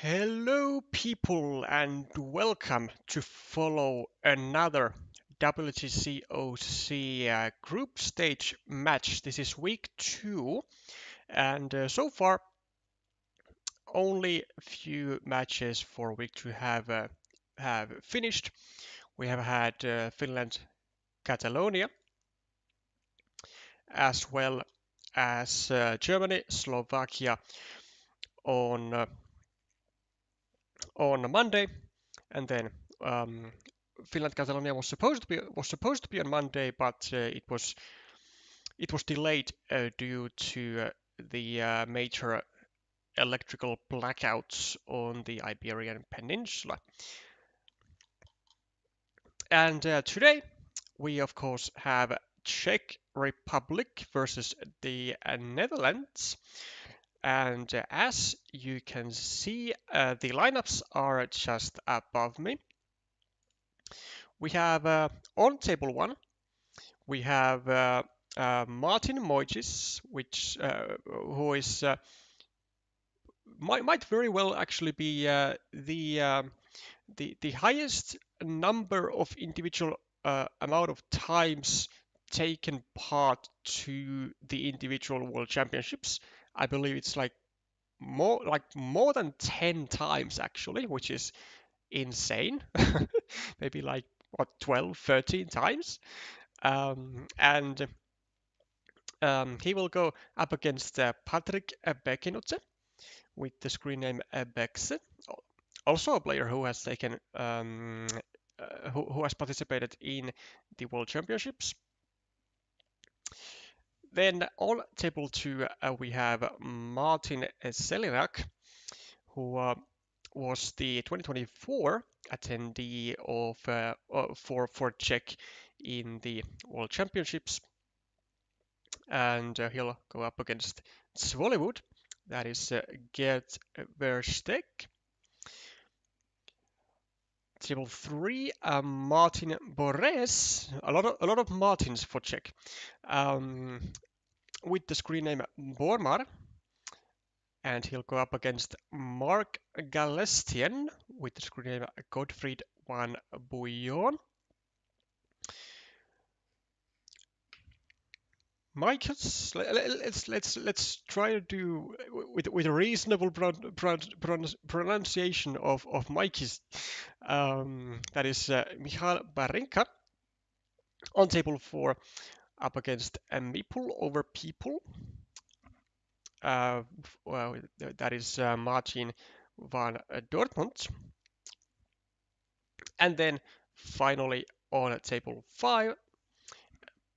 Hello, people, and welcome to follow another WTCOC group stage match. This is week 2, and so far only a few matches for week 2 have finished. We have had Finland, Catalonia, as well as Germany, Slovakia on uh, on Monday, and then um, Finland Catalonia was supposed to be on Monday, but it was delayed due to the major electrical blackouts on the Iberian Peninsula. And today we of course have Czech Republic versus the Netherlands. And as you can see, the lineups are just above me. We have on table 1, we have Martin Moises, who is might very well actually be the highest number of individual amount of times taken part to the individual world championships. I believe it's more than 10 times actually, which is insane. Maybe like what, 12, 13 times. And he will go up against Patrick Bekse with the screen name Bekse, also a player who has taken who has participated in the World Championships. Then on table 2 we have Martin Selinak, who was the 2024 attendee for Czech in the World Championships, and he'll go up against Zwollywud, that is Gert Versteeg. Table 3, Martin Borres, a lot of Martins for Czech, with the screen name Bormar, and he'll go up against Mark Galestian with the screen name Gottfried van Bouillon. Michaels, let's try to do with a reasonable pronunciation of Mikey's. That is Michal Barinka on table 4 up against Meeple over People. Well, that is Martin van Dortmund. And then finally on table 5,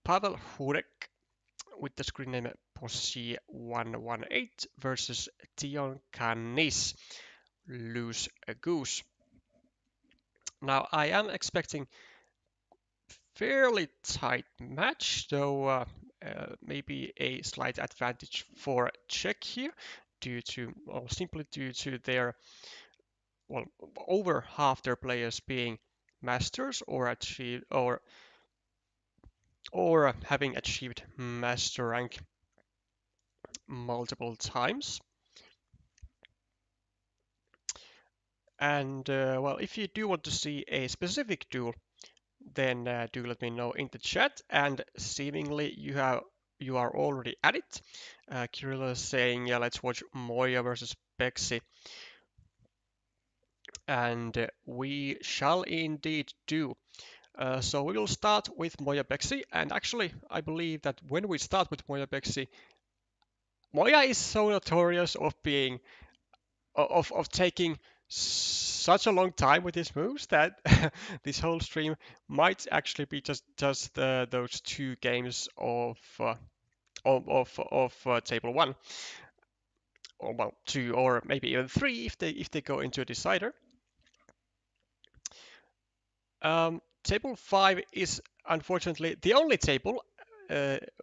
Pavel Hurek with the screen name Possi118 versus Tion Canis, Loose Goose. Now I am expecting fairly tight match, though maybe a slight advantage for Czech here, simply due to their, well, over half their players being masters or having achieved master rank multiple times. And well, if you do want to see a specific duel, then do let me know in the chat. And seemingly you are already at it. Kirill is saying, yeah, let's watch Moya versus Bekse. And we shall indeed do. So we will start with Moya Bekse. And actually, I believe that when we start with Moya Bekse, Moya is so notorious of taking such a long time with his moves that this whole stream might actually be just those 2 games of table 1, or well 2, or maybe even 3 if they go into a decider. Table 5 is unfortunately the only table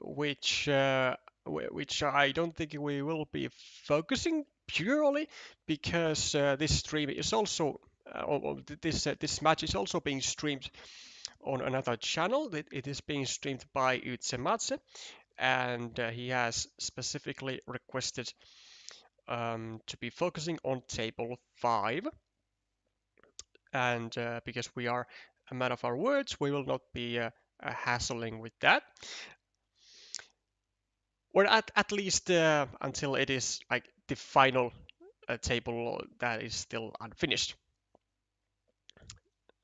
which I don't think we will be focusing purely because this stream is also this match is also being streamed on another channel. It is being streamed by Utsematse, and he has specifically requested to be focusing on table 5. And because we are a man of our words, we will not be hassling with that. Or at least until it is like the final table that is still unfinished.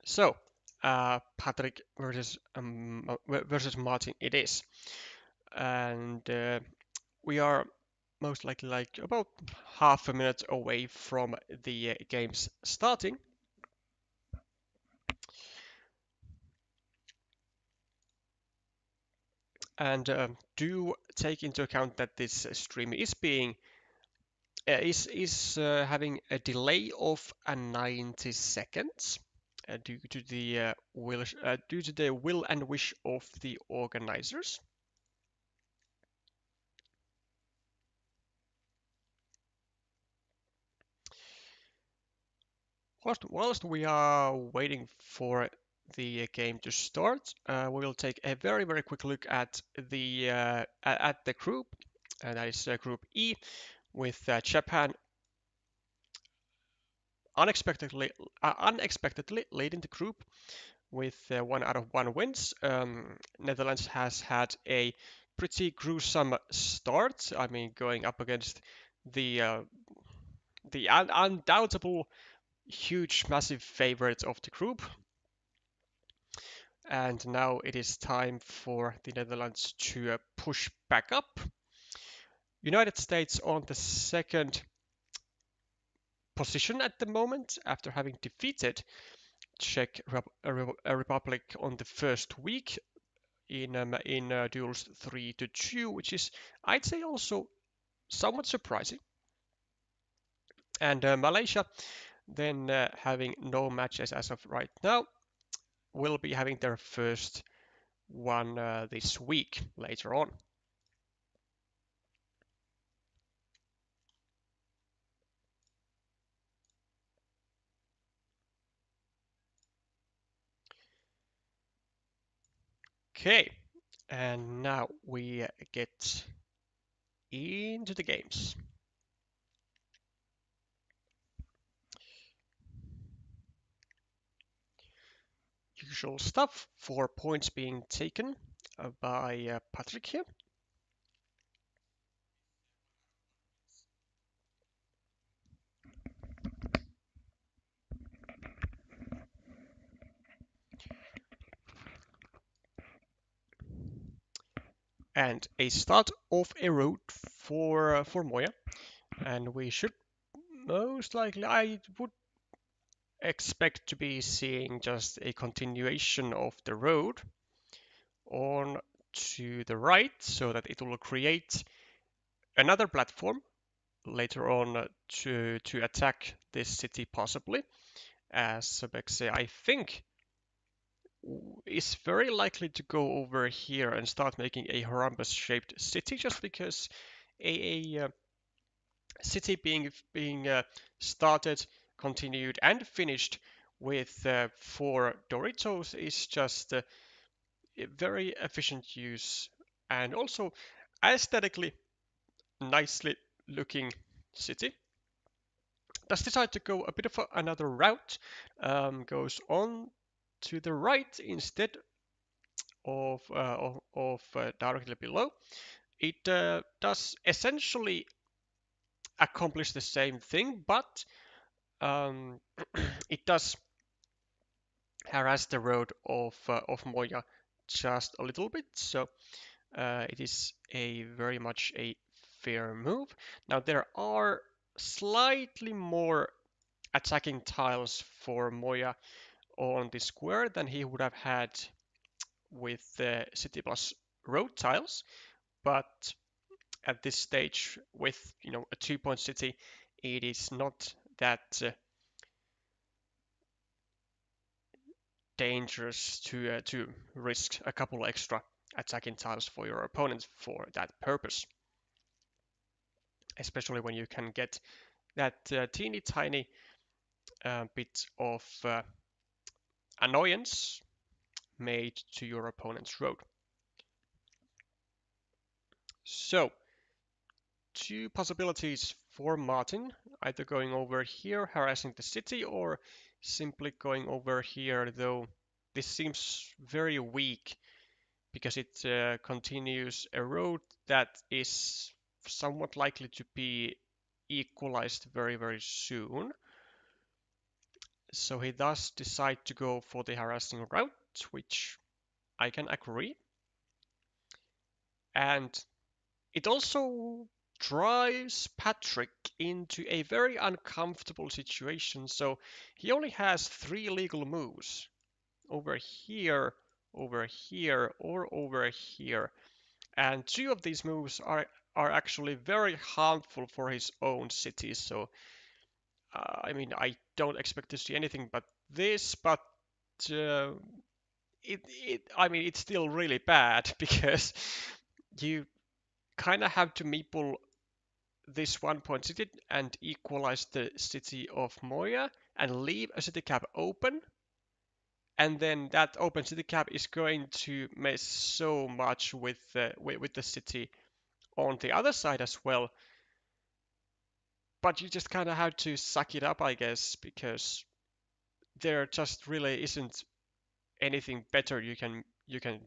So, Patrick versus Martin it is. And we are most likely like about half a minute away from the games starting. And do take into account that this stream is being is having a delay of 90 seconds due to the will and wish of the organizers. Whilst we are waiting for the game to start, we will take a very quick look at the group, and that is Group E, with Japan unexpectedly leading the group with 1 out of 1 wins. Netherlands has had a pretty gruesome start. I mean, going up against the undoubtable huge massive favorite of the group. And now it is time for the Netherlands to push back up. United States on the second position at the moment after having defeated Czech Republic on the first week in duels 3-2, which is, I'd say, also somewhat surprising. And Malaysia, then having no matches as of right now, will be having their first one this week later on. Okay, and now we get into the games. Usual stuff, 4 points being taken by Patrick here. And a start of a road for Moya. And we should most likely, I would expect to be seeing just a continuation of the road on to the right so that it will create another platform later on to attack this city possibly, as Bekse I think is very likely to go over here and start making a Harumbas shaped city just because a city being started, continued, and finished with 4 Doritos is just a very efficient use and also aesthetically nicely looking city. Does decide to go a bit of another route, goes on to the right instead of directly below. It does essentially accomplish the same thing, but it does harass the road of Moya just a little bit. So it is a very much a fair move. Now there are slightly more attacking tiles for Moya on the square than he would have had with the City Plus road tiles, but at this stage with a 2-point city, it is not that dangerous to risk a couple extra attacking tiles for your opponents for that purpose, especially when you can get that teeny tiny bit of annoyance made to your opponent's road. So 2 possibilities for Martin, either going over here, harassing the city, or simply going over here, though this seems very weak because it continues a road that is somewhat likely to be equalized very, very soon. So he does decide to go for the harassing route, which I can agree. And it also drives Patrick into a very uncomfortable situation. So he only has 3 legal moves over here, over here, or over here. And 2 of these moves are actually very harmful for his own city. So I mean, I don't expect to see anything but this, but uh, I mean, it's still really bad because you kind of have to meeple this 1 point city and equalize the city of Moya and leave a city cap open. And then that open city cap is going to mess so much with the city on the other side as well. But you just kind of have to suck it up, I guess, because there just really isn't anything better you can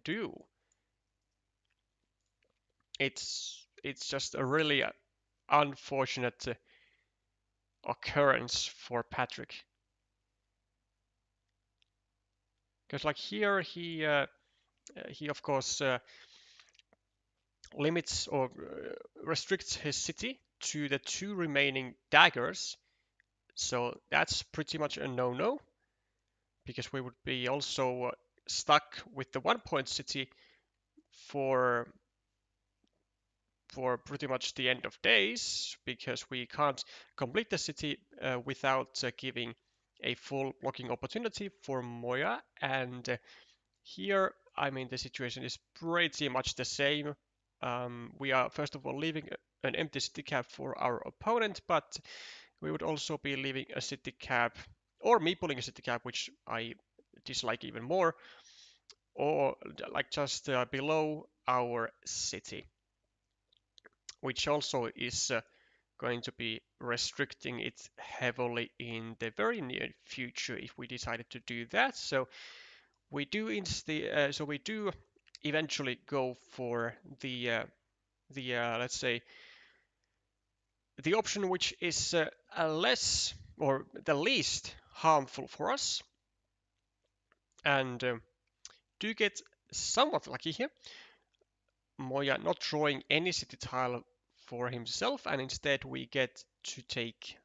do. It's just a really unfortunate occurrence for Patrick. Because like here he of course limits or restricts his city to the 2 remaining daggers. So that's pretty much a no-no because we would be also stuck with the 1 point city for pretty much the end of days because we can't complete the city without giving a full blocking opportunity for Moya. And here, I mean, the situation is pretty much the same. We are first of all leaving an empty city cap for our opponent, but we would also be leaving a city cap or me pulling a city cap, which I dislike even more, or like just below our city, which also is going to be restricting it heavily in the very near future if we decided to do that. So we do eventually go for the let's say the option which is less or the least harmful for us, and do get somewhat lucky here. Moya not drawing any city tile for himself, and instead we get to take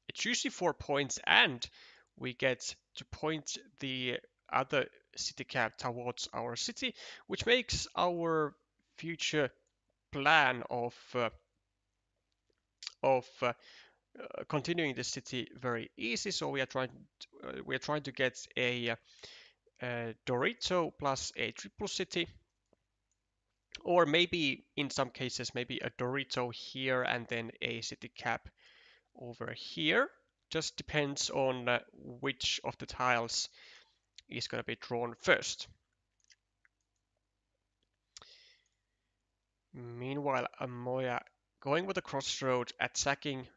a juicy 4 points, and we get to point the other city cap towards our city, which makes our future plan of continuing the city very easy. So we are trying to get a Dorito plus a triple city, or maybe in some cases maybe a Dorito here and then a city cap over here. Just depends on which of the tiles is going to be drawn first. Meanwhile, Moya going with the crossroad, attacking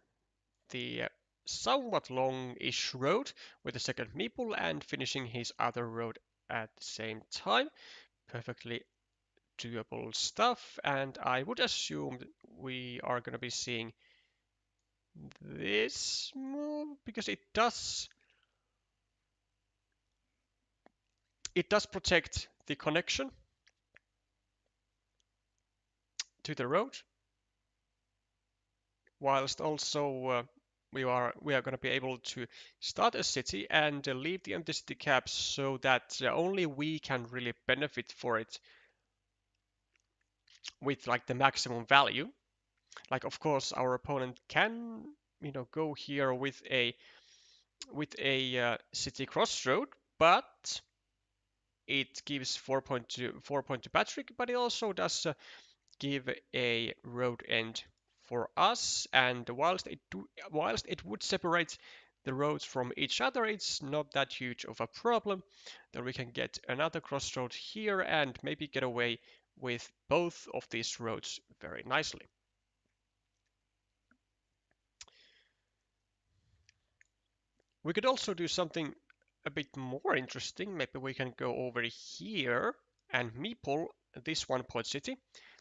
the somewhat long-ish road with the second meeple and finishing his other road at the same time. Perfectly doable stuff, and I would assume that we are going to be seeing this move because it does protect the connection to the road, whilst also we are going to be able to start a city and leave the empty city caps so that only we can really benefit for it with like the maximum value. Like of course our opponent can go here with a city crossroad, but it gives 4 point to Patrick, but it also does give a road end for us. And whilst it would separate the roads from each other, it's not that huge of a problem. Then we can get another crossroad here and maybe get away with both of these roads very nicely. We could also do something a bit more interesting. Maybe we can go over here and meeple this 1 point city,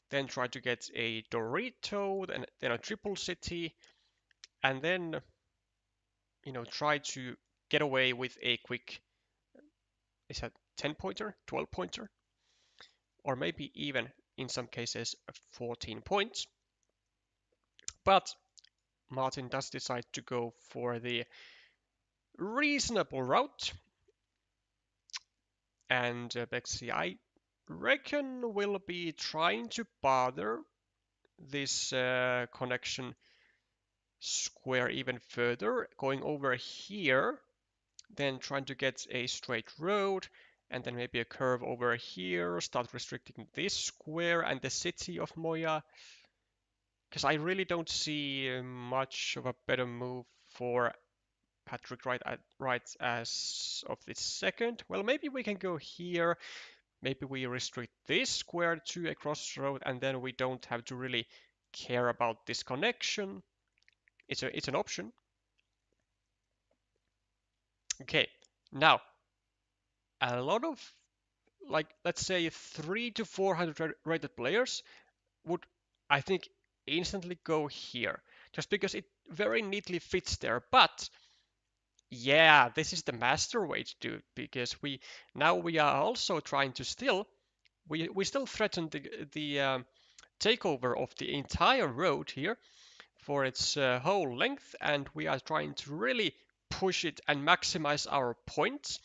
then try to get a Dorito, then a triple city, and then try to get away with a quick, is that 10 pointer, 12 pointer, or maybe even in some cases 14 points. But Martin does decide to go for the reasonable route, and Bekse, I reckon, will be trying to bother this connection square even further, going over here, then trying to get a straight road, and then maybe a curve over here, start restricting this square and the city of Moya, because I really don't see much of a better move for Patrick right as of this second. Well, maybe we can go here. Maybe we restrict this square to a crossroad, and then we don't have to really care about this connection. It's an option. Okay, now a lot of, like, let's say 3 to 400 rated players would, I think, instantly go here, just because it very neatly fits there. But yeah, this is the master way to do it, because we are also trying to still, we still threaten the takeover of the entire road here for its whole length, and we are trying to really push it and maximize our points.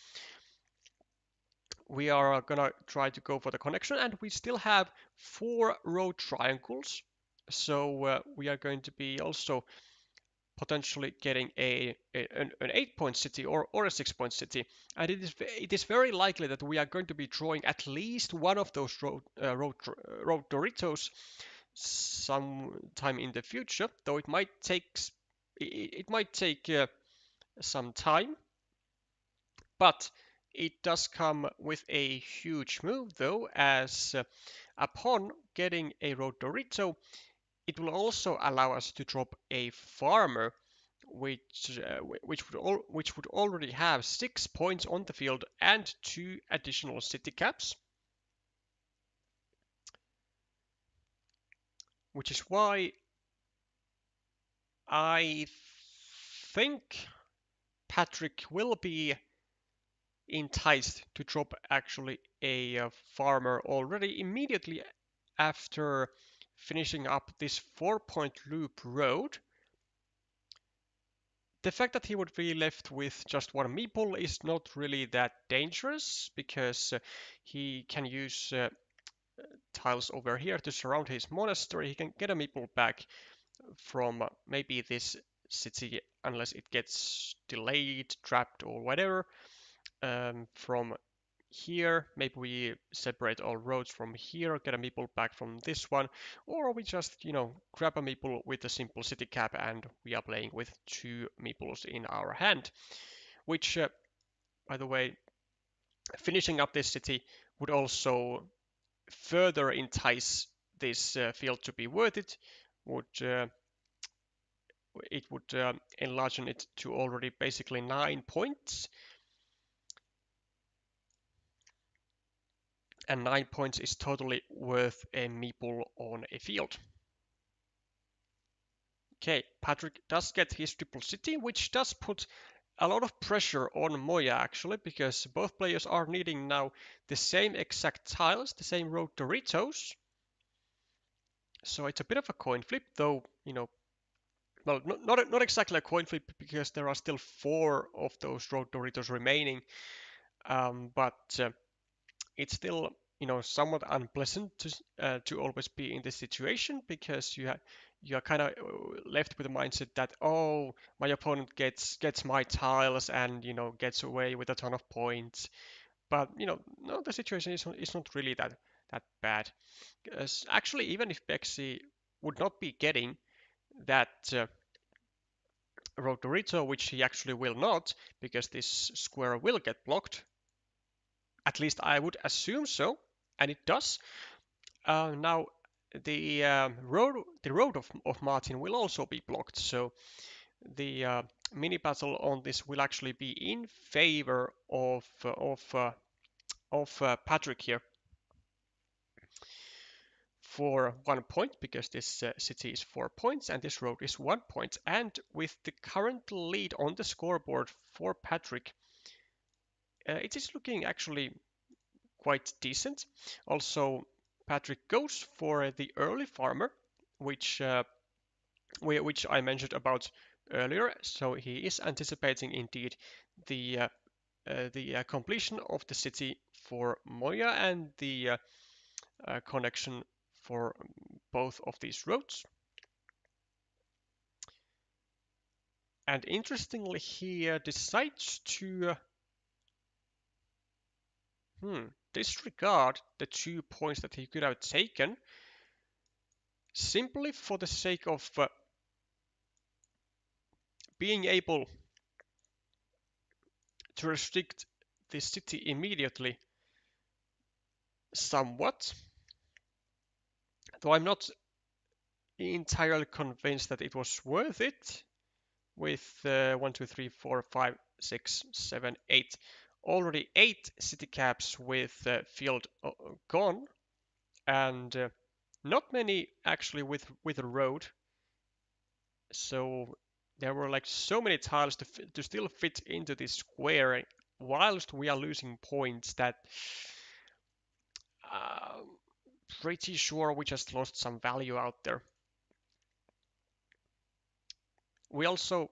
We are gonna try to go for the connection, and we still have 4 road triangles, so we are going to be also potentially getting an 8-point city or a 6-point city, and it is very likely that we are going to be drawing at least one of those road Doritos sometime in the future, though it might take some time, but it does come with a huge move, though, as upon getting a road Dorito, it will also allow us to drop a farmer, which would already have 6 points on the field and 2 additional city caps, which is why I think Patrick will be enticed to drop actually a farmer already immediately after finishing up this 4-point loop road. The fact that he would be left with just one meeple is not really that dangerous, because he can use tiles over here to surround his monastery. He can get a meeple back from maybe this city, unless it gets delayed, trapped, or whatever. From here, maybe we separate all roads from here, get a meeple back from this one, or we just, grab a meeple with a simple city cap, and we are playing with 2 meeples in our hand, which, by the way, finishing up this city would also further entice this field to be worth it. It would enlarge it to already basically 9 points, and 9 points is totally worth a meeple on a field. Okay, Patrick does get his triple city, which does put a lot of pressure on Moya, actually, because both players are needing now the same exact tiles, the same road Doritos. So it's a bit of a coin flip, though, well, not exactly a coin flip, because there are still 4 of those road Doritos remaining, but it's still, somewhat unpleasant to always be in this situation, because you are kind of left with the mindset that, oh, my opponent gets my tiles and gets away with a ton of points. But no, the situation is not really that bad. Because actually, even if Bekse would not be getting that road Dorito, which he actually will not, because this square will get blocked. At least I would assume so, and it does. Now the road of Martin will also be blocked, so the mini battle on this will actually be in favor of Patrick here for 1 point, because this city is 4 points and this road is 1 point. And with the current lead on the scoreboard for Patrick, it is looking actually quite decent. Also, Patrick goes for the early farmer, which I mentioned about earlier. So he is anticipating indeed the completion of the city for Moya and the connection for both of these roads. And interestingly, he decides to disregard the 2 points that he could have taken, simply for the sake of being able to restrict the city immediately somewhat. Though I'm not entirely convinced that it was worth it, with 1, 2, 3, 4, 5, 6, 7, 8. Already 8 city caps with field gone, and not many actually with a road. So there were like so many tiles to still fit into this square, whilst we are losing points, that uh, pretty sure we just lost some value out there. We also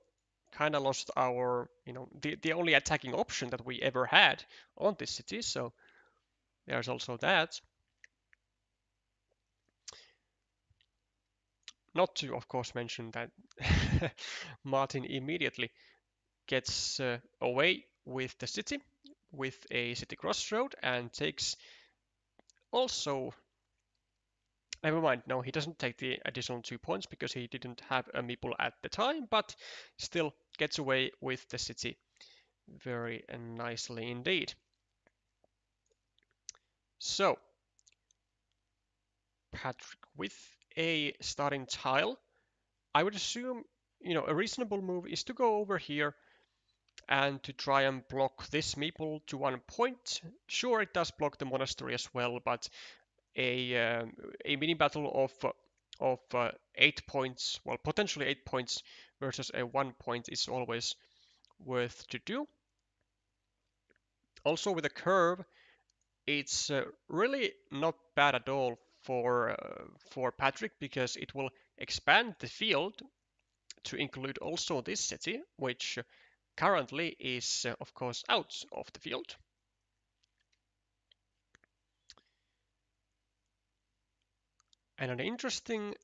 kind of lost our, the only attacking option that we ever had on this city, so there's also that. Not to, of course, mention that Martin immediately gets away with the city with a city crossroad and takes also. Never mind, no, he doesn't take the additional 2 points because he didn't have a meeple at the time, but still gets away with the city very nicely indeed. So, Patrick with a starting tile, I would assume, a reasonable move is to go over here and to try and block this meeple to 1 point. Sure, it does block the monastery as well, but a mini battle of 8 points, well, potentially 8 points versus a 1 point is always worth to do. Also, with a curve, it's really not bad at all for Patrick, because it will expand the field to include also this city, which currently is, of course, out of the field. And an interesting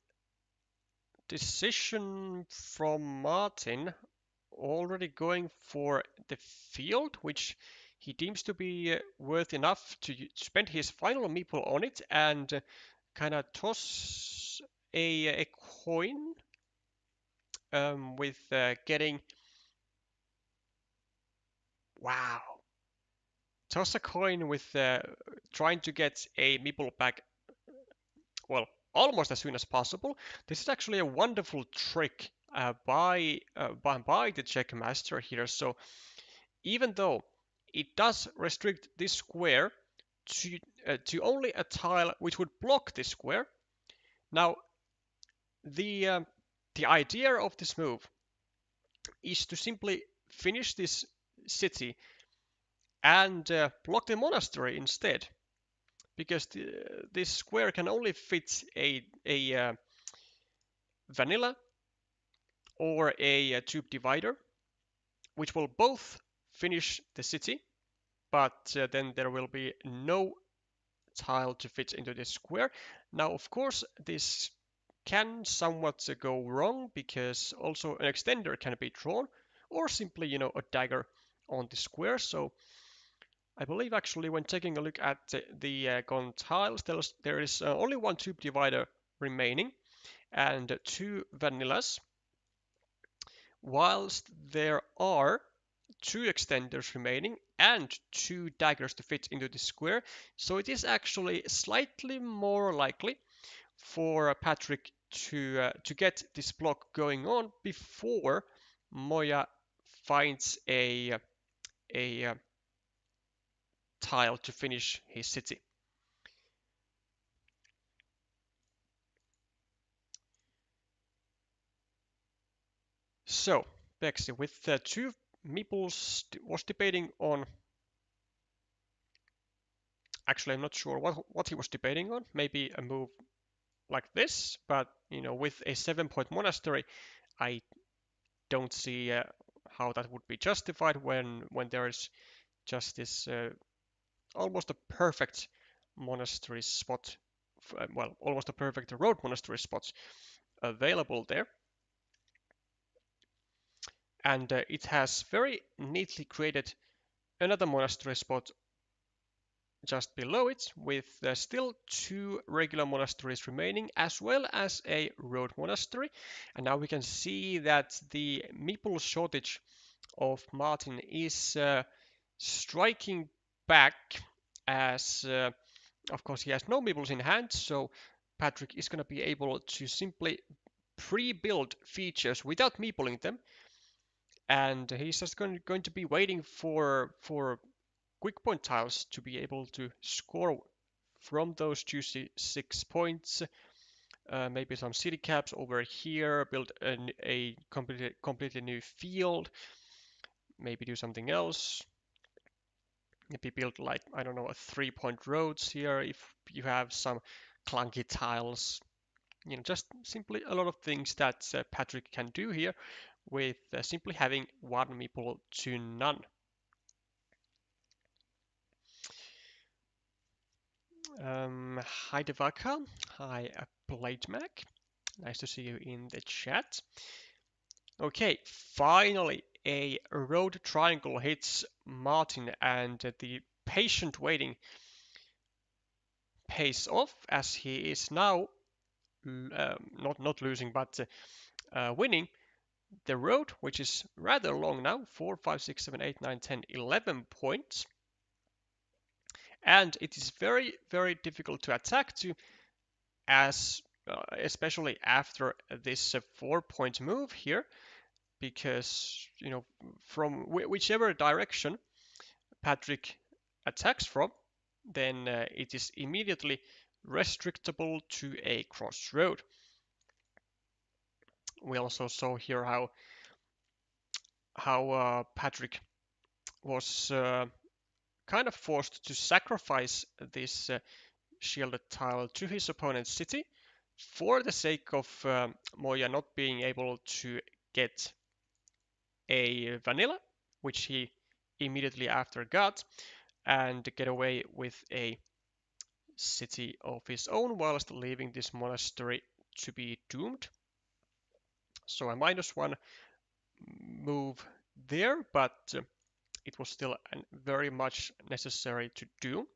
decision from Martin, already going for the field, which he deems to be worth enough to spend his final meeple on it, and kind of toss a coin with getting. Wow. Toss a coin with trying to get a meeple back, well, almost as soon as possible. This is actually a wonderful trick by the Czech master here. So even though it does restrict this square to only a tile which would block this square, now the idea of this move is to simply finish this city and block the monastery instead, because this square can only fit a vanilla or a tube divider, which will both finish the city, but then there will be no tile to fit into this square. Now, of course, this can somewhat go wrong, because also an extender can be drawn, or simply, a dagger on the square. So I believe actually when taking a look at the gone tiles, there is only one tube divider remaining and 2 vanillas, whilst there are 2 extenders remaining and 2 daggers to fit into the square. So it is actually slightly more likely for Patrick to get this block going on before Moya finds a tile to finish his city. So, Bekse with two meeples was debating on. Actually, I'm not sure what he was debating on. Maybe a move like this, but with a 7-point monastery, I don't see how that would be justified when there is just this almost a perfect monastery spot, well, almost a perfect road monastery spot available there. And it has very neatly created another monastery spot just below it, with still two regular monasteries remaining, as well as a road monastery. And now we can see that the meeple shortage of Martin is striking back, as of course he has no meeples in hand, so Patrick is going to be able to simply pre-build features without meepling them, and he's just going to be waiting for quick point tiles to be able to score from those juicy 6 points. Maybe some city caps over here, build a completely new field, maybe do something else. Maybe build, like, I don't know, a 3-point roads here if you have some clunky tiles. Just simply a lot of things that Patrick can do here with simply having one meeple to none. Hi Devaka, hi Mac. Nice to see you in the chat. Okay, finally a road triangle hits Martin, and the patient waiting pays off, as he is now not losing but winning the road, which is rather long now, 4, 5, 6, 7, 8, 9, 10, 11 points. And it is very, very difficult to attack to, as especially after this 4-point move here, because from whichever direction Patrick attacks from, then it is immediately restrictable to a crossroad. We also saw here how Patrick was kind of forced to sacrifice this shielded tile to his opponent's city for the sake of Moya not being able to get a vanilla, which he immediately after got, and get away with a city of his own whilst leaving this monastery to be doomed. So a -1 move there, but it was still very much necessary to do.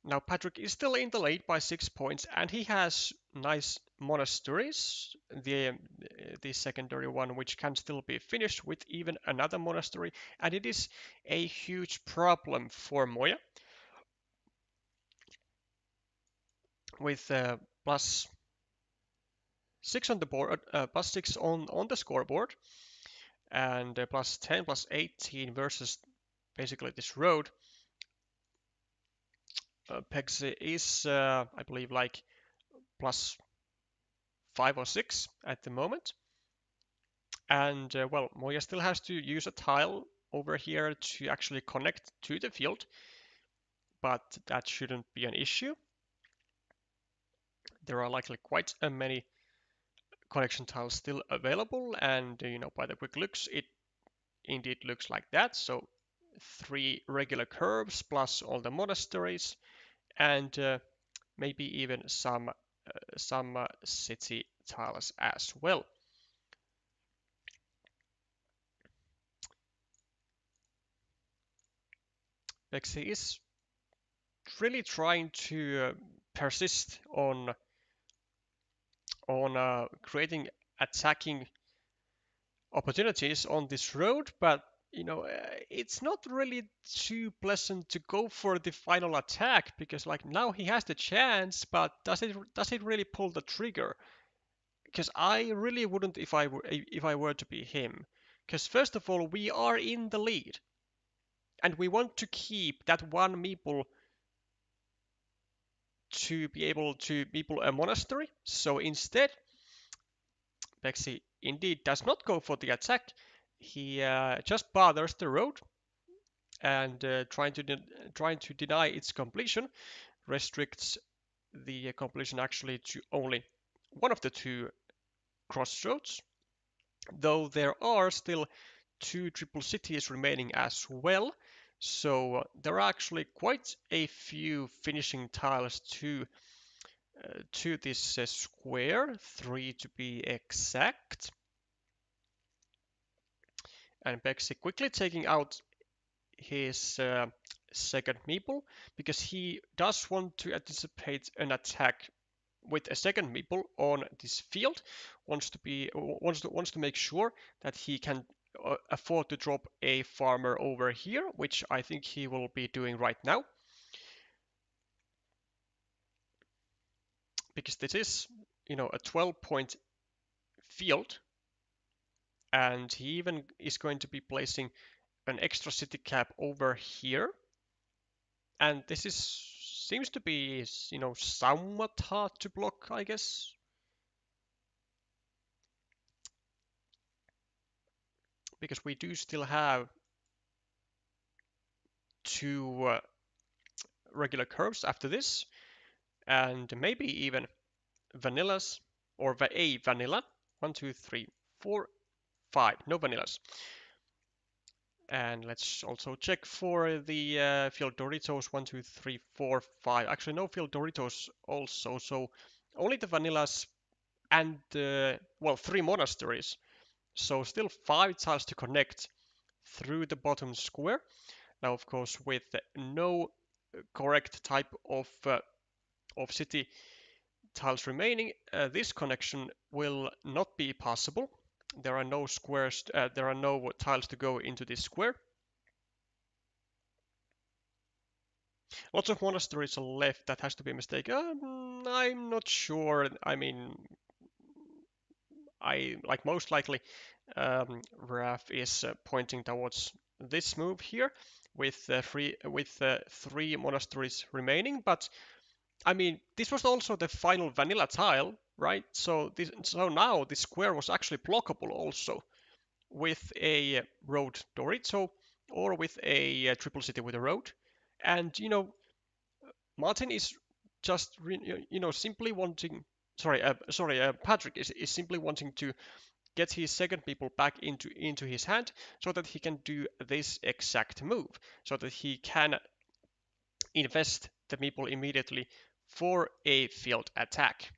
Now Patrick is still in the lead by 6 points, and he has nice monasteries. The secondary one, which can still be finished with even another monastery, and it is a huge problem for Moya. With +6 on the board, +6 on the scoreboard, and +10, +18 versus basically this road. Bekse is, I believe, like +5 or 6 at the moment. And well, Moya still has to use a tile over here to actually connect to the field, but that shouldn't be an issue. There are likely quite many connection tiles still available, and by the quick looks, it indeed looks like that. So 3 regular curves plus all the monasteries, and maybe even some city tiles as well. Bekse is really trying to persist on creating attacking opportunities on this road, but it's not really too pleasant to go for the final attack, because like now he has the chance, but does it really pull the trigger? because I really wouldn't if I were to be him. Because first of all, we are in the lead, and we want to keep that one meeple to be able to meeple a monastery. So instead, Bekse indeed does not go for the attack. He just bothers the road and trying to deny its completion, restricts the completion actually to only one of the two crossroads, though there are still two triple cities remaining as well. So there are actually quite a few finishing tiles to this square, 3 to be exact. And Bekse quickly taking out his second meeple because he does want to anticipate an attack with a second meeple on this field. Wants to make sure that he can afford to drop a farmer over here, which I think he will be doing right now, because this is a 12-point field, and he even is going to be placing an extra city cap over here. And this seems to be, somewhat hard to block, I guess. Because we do still have two regular curves after this, and maybe even vanillas, or a vanilla. 1, 2, 3, 4, 5. No vanillas. And let's also check for the field Doritos. 1, 2, 3, 4, 5. Actually, no field Doritos also. So only the vanillas and, well, 3 monasteries. So still 5 tiles to connect through the bottom square. Now, of course, with no correct type of city tiles remaining, this connection will not be possible. There are no squares, there are no tiles to go into this square. Lots of monasteries left. That has to be a mistake. I'm not sure. I mean, most likely Raf is pointing towards this move here with three monasteries remaining. But I mean, this was also the final vanilla tile, right? So now this square was actually blockable also with a road Dorito or with a triple city with a road. And Martin is just simply wanting. Patrick is simply wanting to get his second meeple back into his hand so that he can do this exact move, so that he can invest the meeple immediately for a field attack.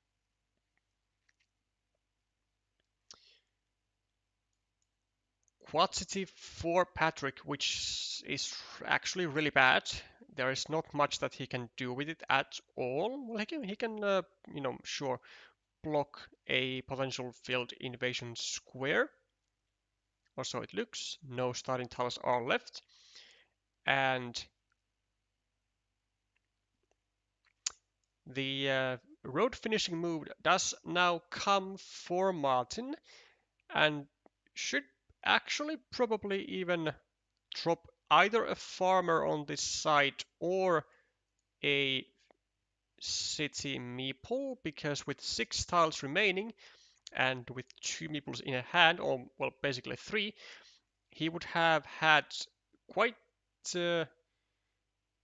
Quantity for Patrick, which is actually really bad. There is not much that he can do with it at all. Well, he can sure, block a potential field invasion square, or so it looks. No starting tiles are left, and the road finishing move does now come for Martin, and should actually probably even drop either a farmer on this side or a city meeple, because with 6 tiles remaining and with 2 meeples in a hand, or well, basically 3, he would have had quite uh,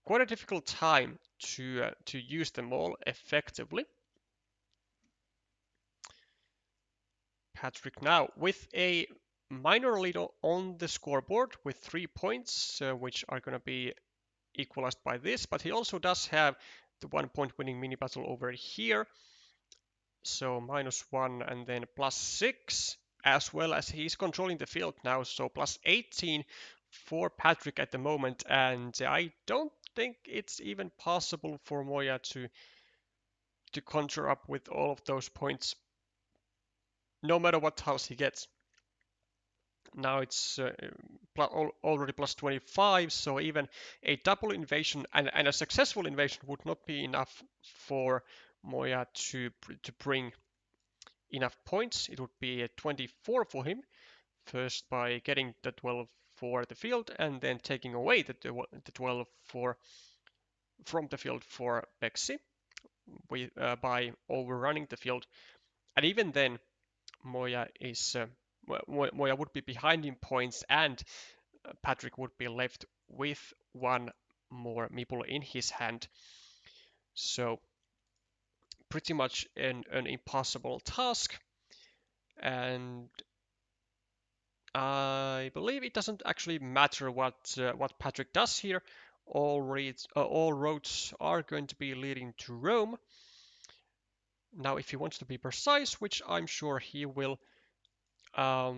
quite a difficult time to use them all effectively. Patrick now with a minor lead on the scoreboard with 3 points, which are going to be equalized by this, but he also does have the 1 point winning mini battle over here. So -1 and then +6, as well as he's controlling the field now, so +18 for Patrick at the moment, and I don't think it's even possible for Moya to conjure up with all of those points, no matter what house he gets. Now it's already +25, so even a double invasion and a successful invasion would not be enough for Moya to bring enough points. It would be a 24 for him, first by getting the 12 for the field and then taking away the 12 from the field for Bekse by overrunning the field. And even then, Moya would be behind in points, and Patrick would be left with one more meeple in his hand. So pretty much an impossible task. And I believe it doesn't actually matter what Patrick does here. All roads are going to be leading to Rome. Now, if he wants to be precise, which I'm sure he will, I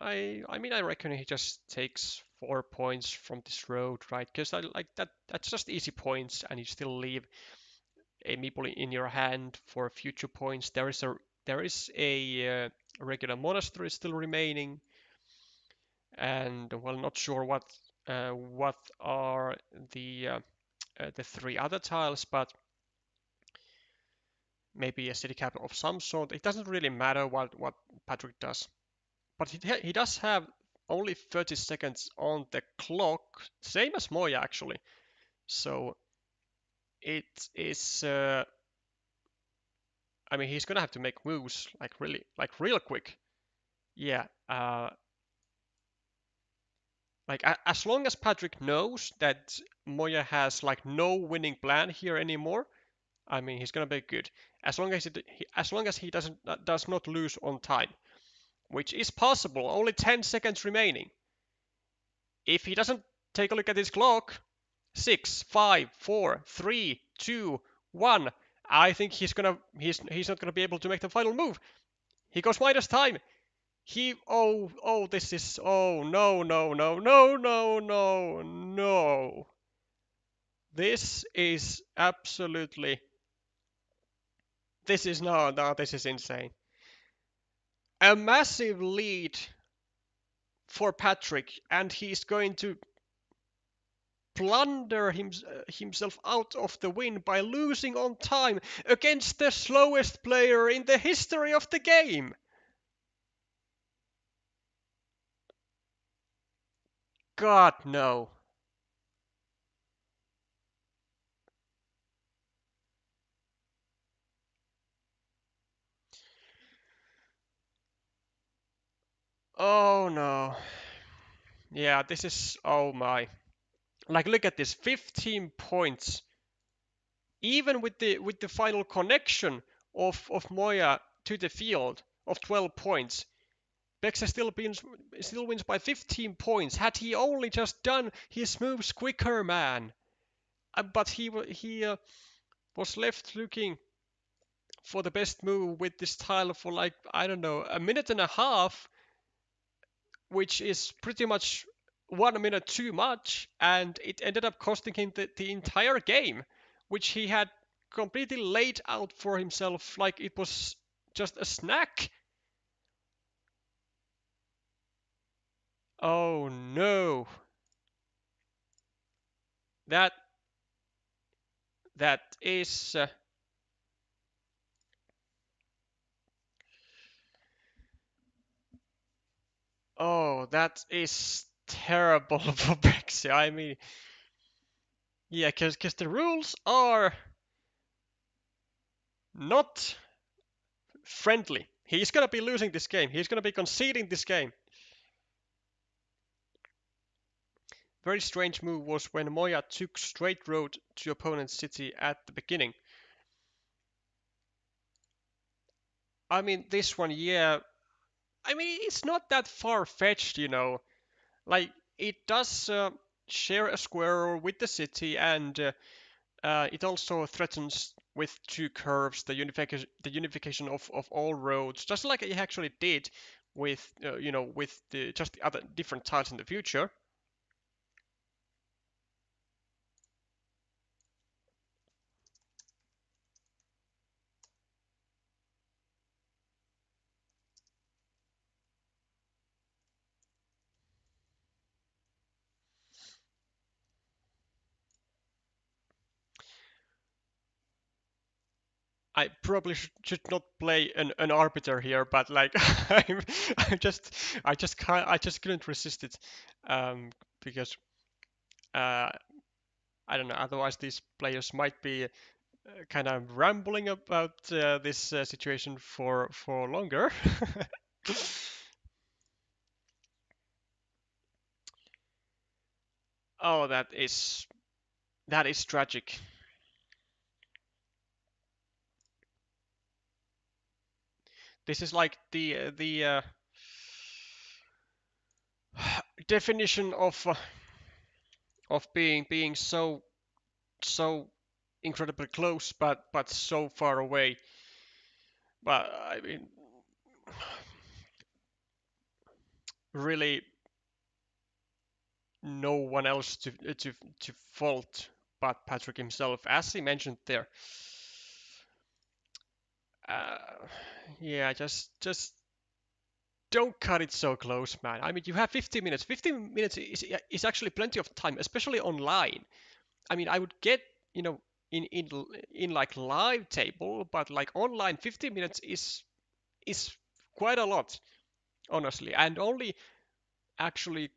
mean, I reckon he just takes 4 points from this road, right? Because I like that. That's just easy points, and you still leave a meeple in your hand for future points. There is a regular monastery still remaining, and well, not sure what are the three other tiles, but maybe a city capital of some sort. It doesn't really matter what Patrick does, but he does have only 30 seconds on the clock, same as Moya actually. So it is. I mean, he's gonna have to make moves like real quick. Yeah. Like as long as Patrick knows that Moya has like no winning plan here anymore, I mean he's gonna be good. As long as he does not lose on time, which is possible. Only 10 seconds remaining. If he doesn't take a look at his clock, 6, 5, 4, 3, 2, 1. I think he's not gonna be able to make the final move. He goes minus time. This is no. This is absolutely this is no this is insane. A massive lead for Patrick, and he's going to plunder himself out of the win by losing on time against the slowest player in the history of the game. God, no. Oh no. Yeah, this is. Oh my. Like, look at this, 15 points. Even with the final connection of Moya to the field of 12 points, Bekse still wins by 15 points. Had he only just done his moves quicker, man. But he was left looking for the best move with this tile for like, I don't know, a minute and a half, which is pretty much 1 minute too much, and it ended up costing him the entire game, which he had completely laid out for himself like it was just a snack. Oh no. That that is that is terrible for Bekse. I mean, yeah, because the rules are not friendly. He's gonna be losing this game. He's gonna be conceding this game. Very strange move was when Moya took straight road to opponent's city at the beginning. I mean, this one, yeah. I mean, it's not that far-fetched, you know. Like, it does share a square with the city, and it also threatens with two curves the unification of all roads, just like it actually did with with the other different tiles in the future. I probably should not play an arbiter here, but like I just I just couldn't resist it, because uh, I don't know. Otherwise, these players might be kind of rambling about this situation for longer. Oh, that is tragic. This is like the definition of being so incredibly close, but so far away. But I mean, really, no one else to fault but Patrick himself, as he mentioned there. Uh, yeah, just don't cut it so close, man. I mean, you have 15 minutes. 15 minutes is actually plenty of time, especially online. I mean, I would get, you know, in like live table, but like online, 15 minutes is quite a lot, honestly. And only actually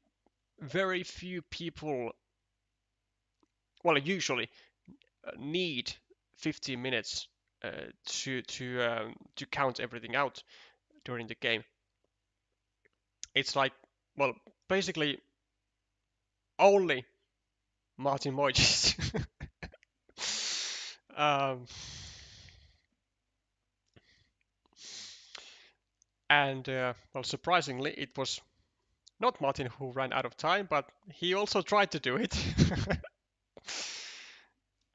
very few people, well, usually need 15 minutes to count everything out during the game. It's like, well, basically only Martin Moises. um, and well, surprisingly, it was not Martin who ran out of time, but he also tried to do it.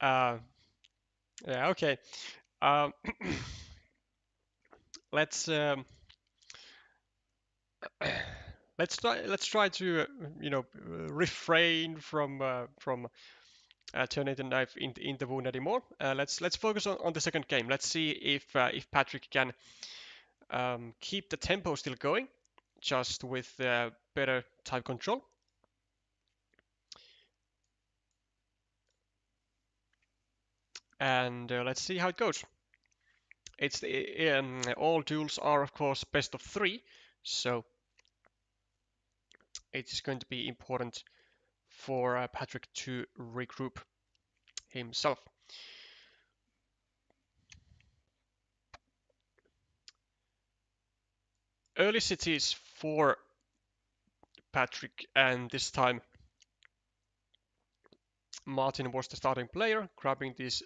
uh, yeah, okay. Um, let's let's try to refrain from turning the knife in the wound anymore. Let's focus on the second game. Let's see if Patrick can keep the tempo still going, just with better time control. And let's see how it goes. All duels are of course best of 3, so it is going to be important for Patrick to regroup himself. Early cities for Patrick, and this time Martin was the starting player, grabbing these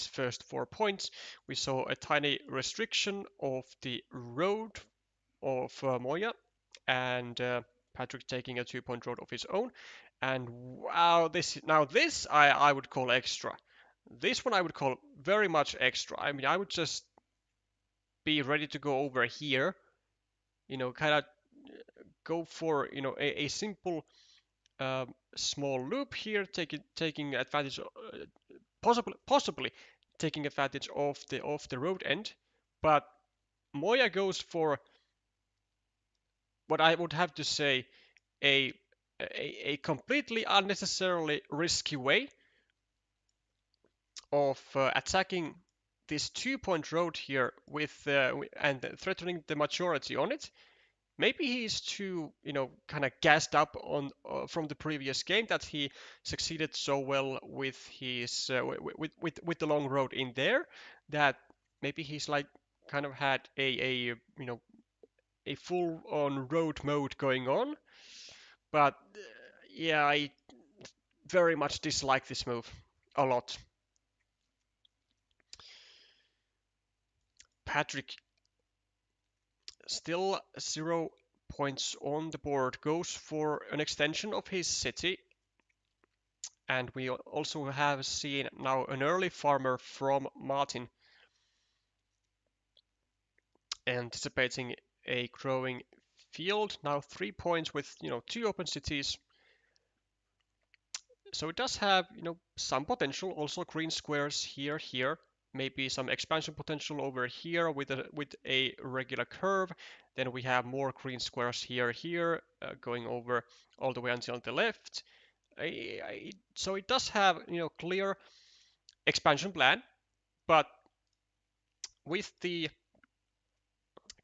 first 4 points. We saw a tiny restriction of the road of Moya, and Patrick taking a 2-point road of his own. And wow, this I would call extra. This one I would call very much extra. I mean, I would just be ready to go over here, kind of go for a simple small loop here, taking advantage, possibly taking advantage of the road end. But Moya goes for what I would have to say a a completely unnecessarily risky way of attacking this 2-point road here with and threatening the majority on it. Maybe he's too, kind of gassed up on from the previous game that he succeeded so well with his with the long road in there, that maybe he's like kind of had a full on road mode going on. But yeah, I very much dislike this move a lot. Patrick still 0 points on the board, goes for an extension of his city. And we also have seen now an early farmer from Martin, anticipating a growing field. Now 3 points with 2 open cities. So it does have some potential. Also green squares here. Maybe some expansion potential over here with a regular curve. Then we have more green squares here, going over all the way until the left. So it does have clear expansion plan, but with the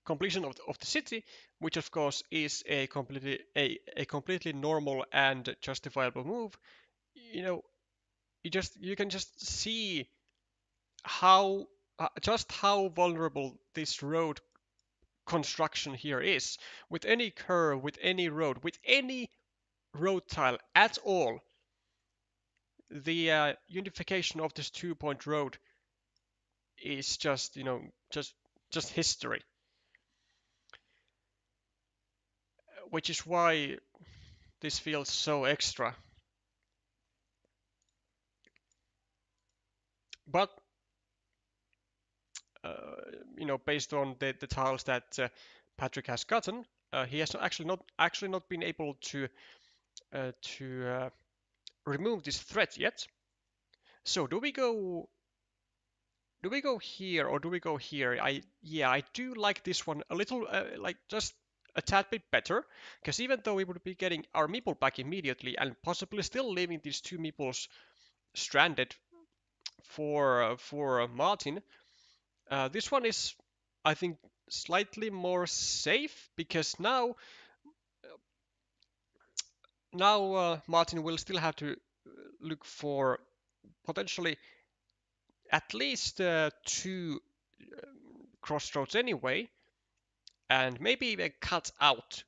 completion of the city, which of course is a completely normal and justifiable move, you know, you can just see how just how vulnerable this road construction here is. With any curve, with any road, with any road tile at all, the unification of this 2-point road is just, just history, which is why this feels so extra. But based on the tiles that Patrick has gotten, he has actually not been able to remove this threat yet. So do we go here or do we go here? I do like this one a little, like just a tad bit better, because even though we would be getting our meeple back immediately and possibly still leaving these two meeples stranded for Martin, this one is, I think, slightly more safe, because now Martin will still have to look for potentially at least two crossroads anyway, and maybe even cut out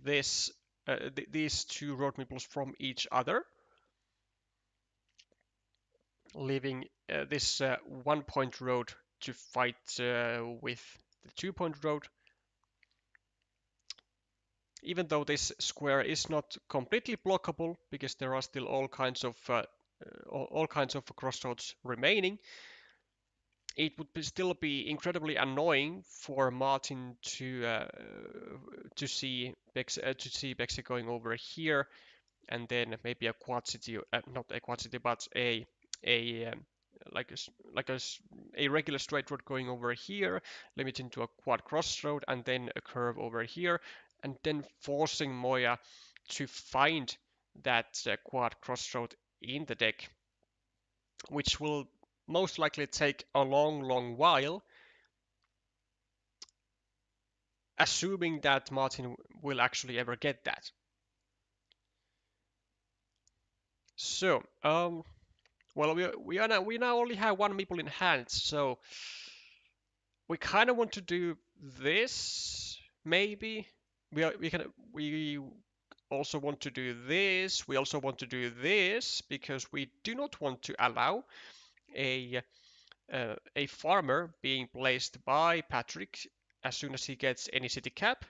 these two road meeples from each other, leaving this 1-point road to fight with the 2-point road. Even though this square is not completely blockable, because there are still all kinds of crossroads remaining, it would still be incredibly annoying for Martin to see Bekse going over here, and then maybe a quad city, not a quad city, but a like a regular straight road going over here, limiting to a quad crossroad, and then a curve over here, and then forcing Moya to find that quad crossroad in the deck, which will most likely take a long while, assuming that Martin will actually ever get that. So, well, we now only have one meeple in hand, so we kind of want to do this, maybe. We also want to do this. We also want to do this, because we do not want to allow a a farmer being placed by Patrick as soon as he gets any city cap.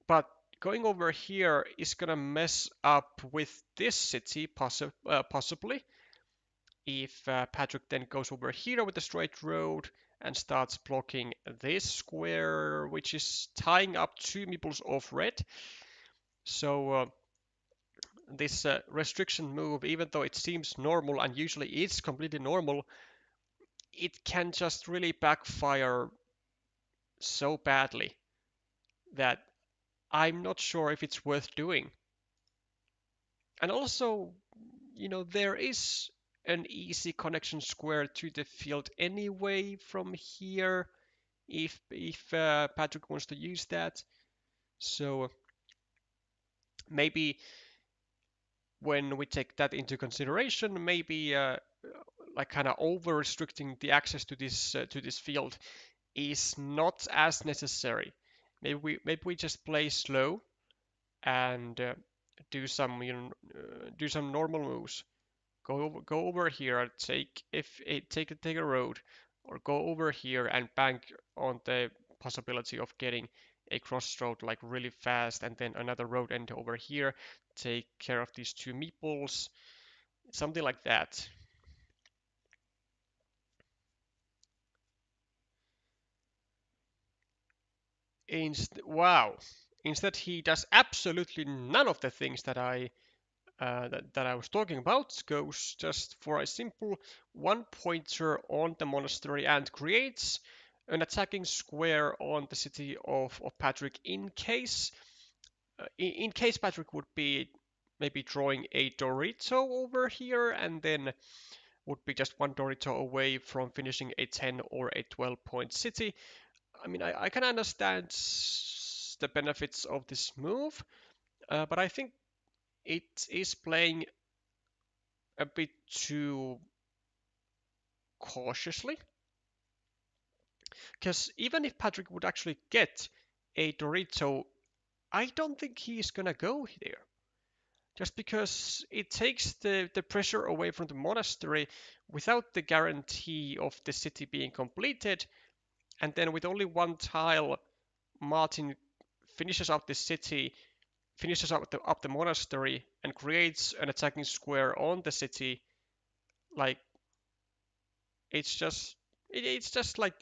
But going over here is gonna mess up with this city possibly. If Patrick then goes over here with a straight road and starts blocking this square, which is tying up two meeples of red. So this restriction move, even though it seems normal and usually is completely normal, it can just really backfire so badly that I'm not sure if it's worth doing. And also, there is an easy connection square to the field anyway from here, if Patrick wants to use that. So maybe when we take that into consideration, maybe like kind of over restricting the access to this field is not as necessary. Maybe we just play slow and do some do some normal moves. Go over here and take a road, or go over here and bank on the possibility of getting a crossroad like really fast, and then another road end over here. Take care of these two meeples, something like that. Wow! Instead, he does absolutely none of the things that I was talking about. Goes just for a simple 1-pointer on the monastery and creates an attacking square on the city of Patrick, in case Patrick would be maybe drawing a Dorito over here, and then would be just one Dorito away from finishing a 10 or a 12-point city. I mean, I can understand the benefits of this move, but I think it is playing a bit too cautiously. Because even if Patrick would actually get a Dorito, I don't think he's gonna go there. Just because it takes the pressure away from the monastery without the guarantee of the city being completed, and then with only one tile, Martin finishes up the city, finishes up the monastery, and creates an attacking square on the city. Like it's just it's just like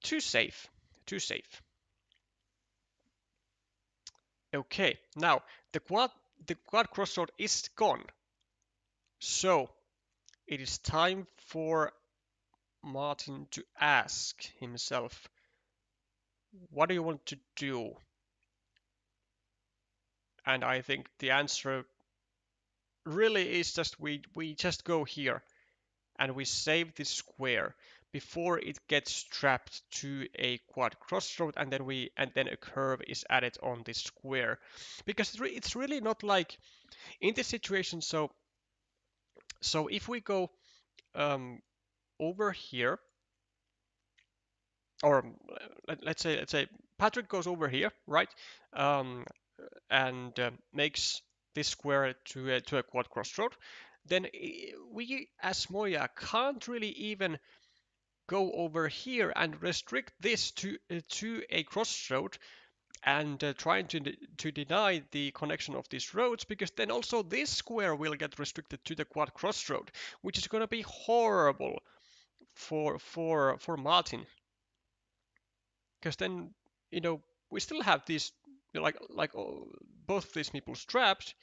too safe, too safe. Okay, now the quad crossroad is gone, so it is time for Martin to ask himself, what do you want to do? And I think the answer really is just we just go here and we save this square before it gets trapped to a quad crossroad, and then a curve is added on this square, because it's really not like in this situation. So if we go um, over here, or let's say Patrick goes over here, right? Um, and makes this square to a quad crossroad, then we as Moya can't really even go over here and restrict this to a crossroad and trying to deny the connection of these roads, because then also this square will get restricted to the quad crossroad, which is going to be horrible for Martin, because then we still have these both of these people trapped.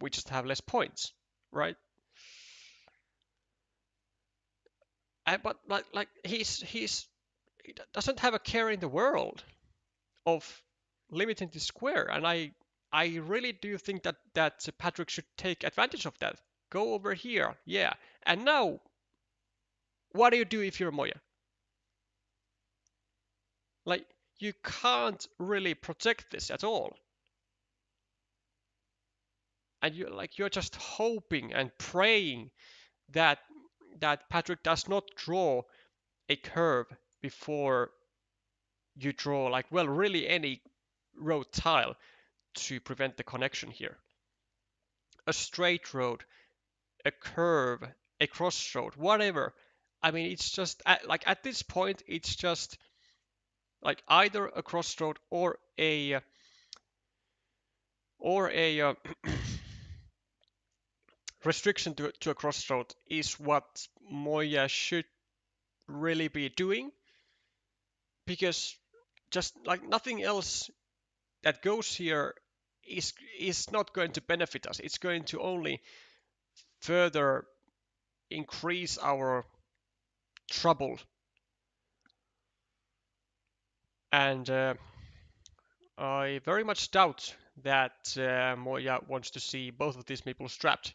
We just have less points, right? But like he doesn't have a care in the world of limiting the square, and I really do think that Patrick should take advantage of that. Go over here, yeah. And now, what do you do if you're Moya? Like you can't really protect this at all, and you're just hoping and praying that Patrick does not draw a curve before you draw, like, well, really any road tile to prevent the connection here. A straight road, a curve, a crossroad, whatever. I mean, it's just like at this point, it's just like either a crossroad or a restriction to a crossroad is what Moya should really be doing, because just like nothing else that goes here is not going to benefit us. It's going to only further increase our trouble. And I very much doubt that Moya wants to see both of these people strapped.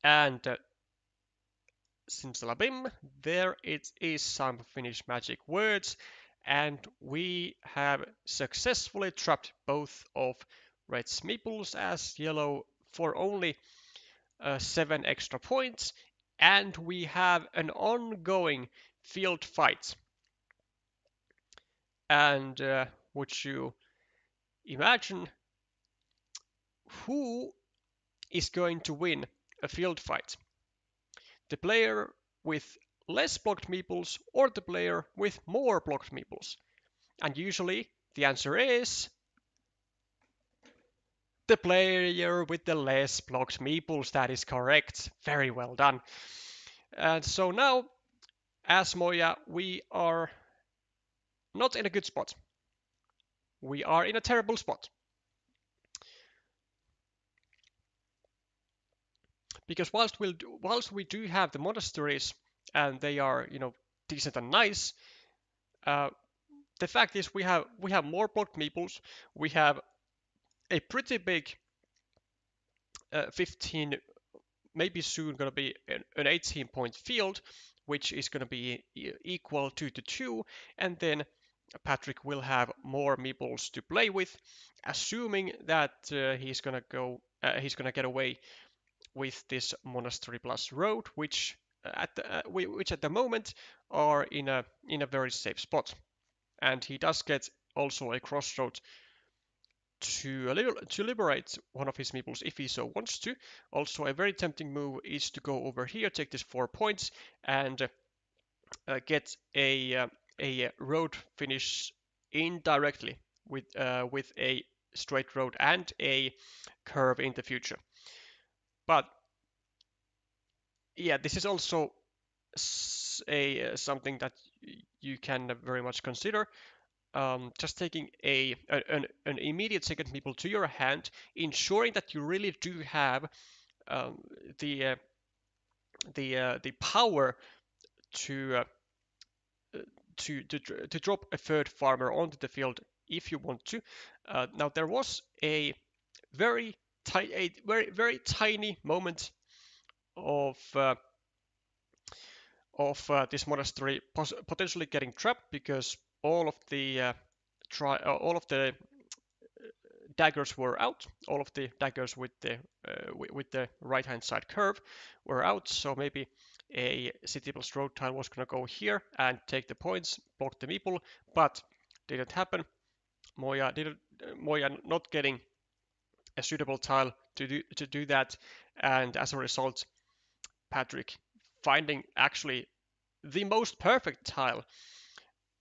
And simsalabim, there it is, some Finnish magic words, and we have successfully trapped both of Red's meeples as yellow for only 7 extra points, and we have an ongoing field fight. And would you imagine who is going to win a field fight? The player with less blocked meeples or the player with more blocked meeples? And usually the answer is the player with the less blocked meeples. That is correct. Very well done. And so now, as Moya, we are not in a good spot. We are in a terrible spot. Because whilst we do have the monasteries and they are decent and nice, uh, the fact is we have more blocked meeples, we have a pretty big 15, maybe soon going to be an 18-point field, which is going to be equal 2-2, and then Patrick will have more meeples to play with, assuming that he's going to get away with this Monastery Plus road, which at the moment are in a very safe spot, and he does get also a crossroad to liberate one of his meeples if he so wants to. Also, a very tempting move is to go over here, take this 4 points, and get a road finish indirectly with a straight road and a curve in the future. But yeah, this is also something that you can very much consider. Just taking an immediate second meeple to your hand, ensuring that you really do have um, the the power to, to drop a third farmer onto the field if you want to. Now there was a very tiny moment of this monastery potentially getting trapped because all of the daggers were out. All of the daggers with the right hand side curve were out. So maybe a city plus road tile was gonna go here and take the points, block the meeple, but didn't happen. Moya not getting a suitable tile to do that, and as a result, Patrick finding actually the most perfect tile.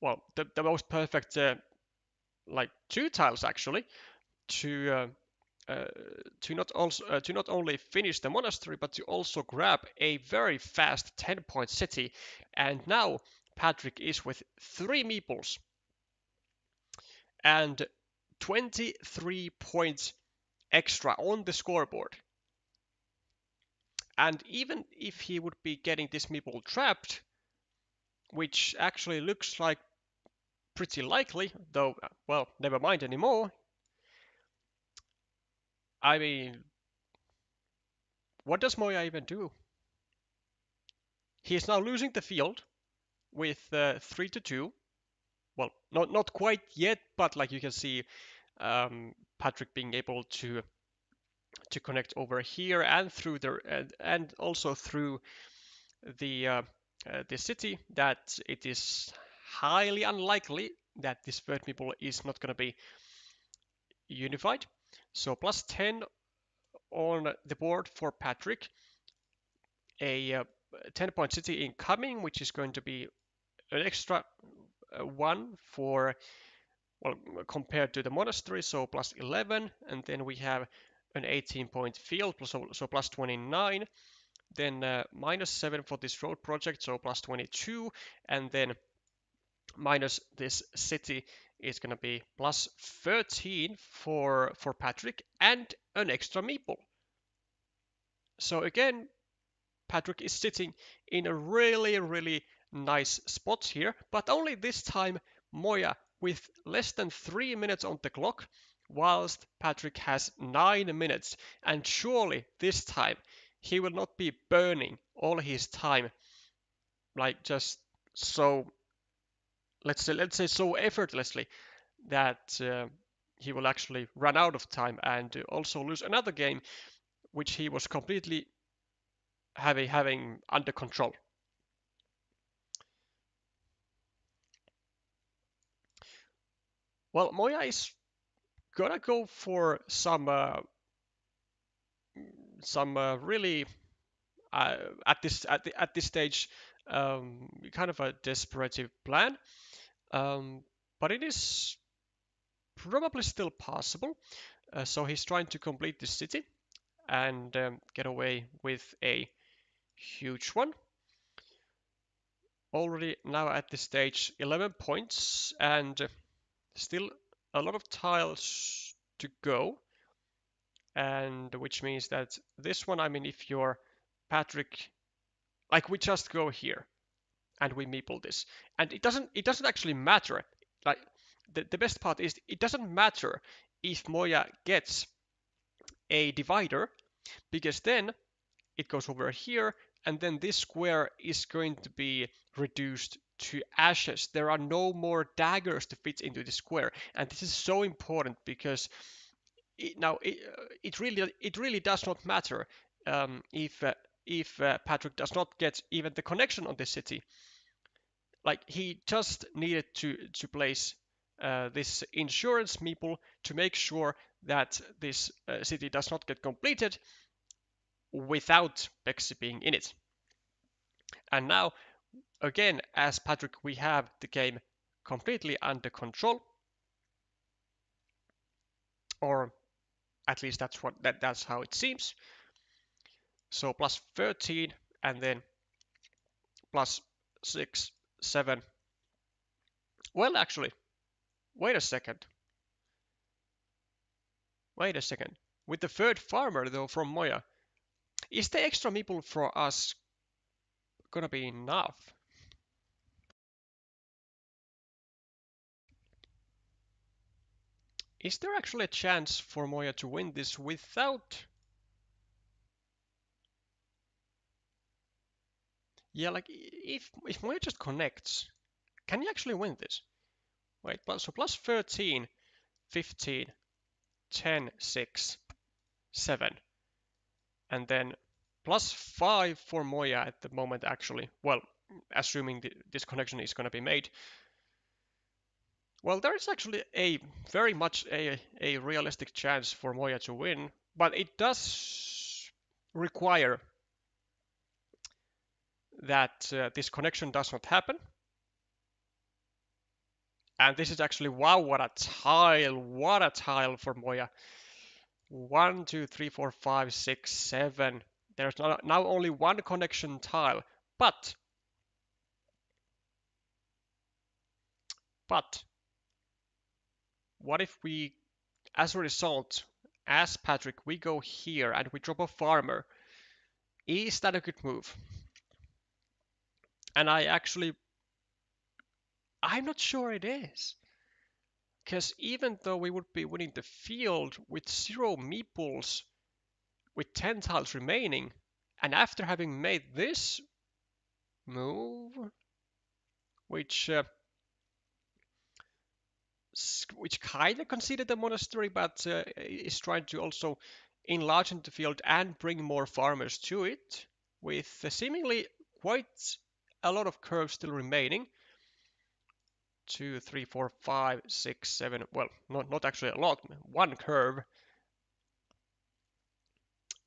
Well, the most perfect like two tiles actually to to not only finish the monastery but to also grab a very fast 10-point city. And now Patrick is with 3 meeples and 23 points extra on the scoreboard. And even if he would be getting this meeple trapped, which actually looks like pretty likely, though, well, never mind anymore. I mean, what does Moya even do? He is now losing the field with 3-2. Well, not quite yet, but like you can see, Patrick being able to connect over here and through and also through the city, that it is highly unlikely that this third meeple is not going to be unified. So plus 10 on the board for Patrick, a 10-point city incoming, which is going to be an extra one for, well, compared to the monastery, so plus 11, and then we have an 18-point field, so plus 29, then minus 7 for this road project, so plus 22, and then minus this city is going to be plus 13 for Patrick, and an extra meeple. So again, Patrick is sitting in a really nice spot here, but only this time Moya with less than 3 minutes on the clock, whilst Patrick has 9 minutes, and surely this time he will not be burning all his time, like just so, let's say so effortlessly that he will actually run out of time and also lose another game which he was completely having under control. Well, Moya is gonna go for some really at this stage kind of a desperate plan, but it is probably still possible. So he's trying to complete the city and get away with a huge one. Already now at this stage, 11 points and still a lot of tiles to go, and which means that this one, I mean, if you're Patrick, like we just go here and we meeple this, and it doesn't actually matter. Like the best part is it doesn't matter if Moya gets a divider, because then it goes over here, and then this square is going to be reduced to ashes. There are no more daggers to fit into the square, and this is so important because it really does not matter if Patrick does not get even the connection on this city. Like he just needed to place this insurance meeple to make sure that this city does not get completed without Bekse being in it. And now, again, as Patrick, we have the game completely under control, or at least that's how it seems. So plus 13, and then plus 6, 7. Well, actually, wait a second. Wait a second. With the third farmer, though, from Moya, is the extra meeple for us gonna be enough? Is there actually a chance for Moya to win this without... Yeah, like, if Moya just connects, can you actually win this? Wait, so plus 13, 15, 10, 6, 7. And then plus 5 for Moya at the moment, actually. Well, assuming this connection is going to be made. Well, there is actually a very much a realistic chance for Moya to win, but it does require that this connection does not happen. And this is actually, wow, what a tile for Moya. 1, 2, 3, 4, 5, 6, 7. There's now only one connection tile, but what if we, as a result, as Patrick, we go here and we drop a farmer? Is that a good move? And I'm not sure it is. Because even though we would be winning the field with 0 meeples, with 10 tiles remaining, and after having made this move, which kind of conceded the monastery, but is trying to also enlarge the field and bring more farmers to it, with seemingly quite a lot of curves still remaining. 2, 3, 4, 5, 6, 7. Well, not actually a lot. One curve.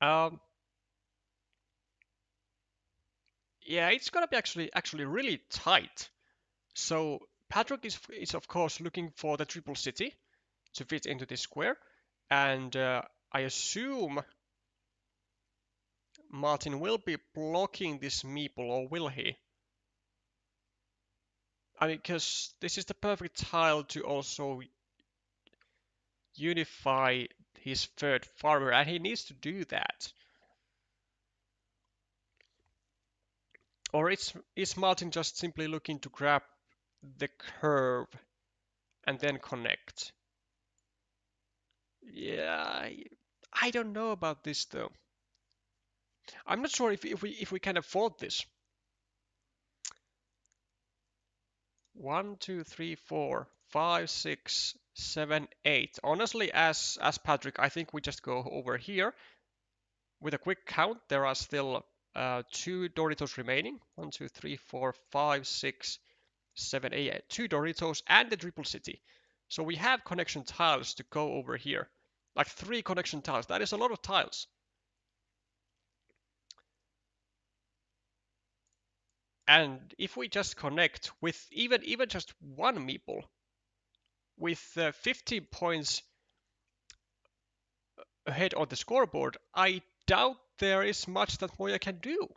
Um, yeah, it's gonna be actually really tight. So Patrick is of course looking for the triple city to fit into this square, and I assume Martin will be blocking this meeple, or will he? I mean, because this is the perfect tile to also unify his third farmer, and he needs to do that. Or is Martin just simply looking to grab the curve and then connect? Yeah, I don't know about this though. I'm not sure if we can afford this. 1, 2, 3, 4, 5, 6, 7, 8. Honestly, as Patrick, I think we just go over here. With a quick count, there are still 2 Doritos remaining. 1, 2, 3, 4, 5, 6, 7, 8. 2 Doritos and the triple city. So we have connection tiles to go over here. Like 3 connection tiles. That is a lot of tiles. And if we just connect with even just one meeple, with 50 points ahead on the scoreboard, I doubt there is much that Moya can do.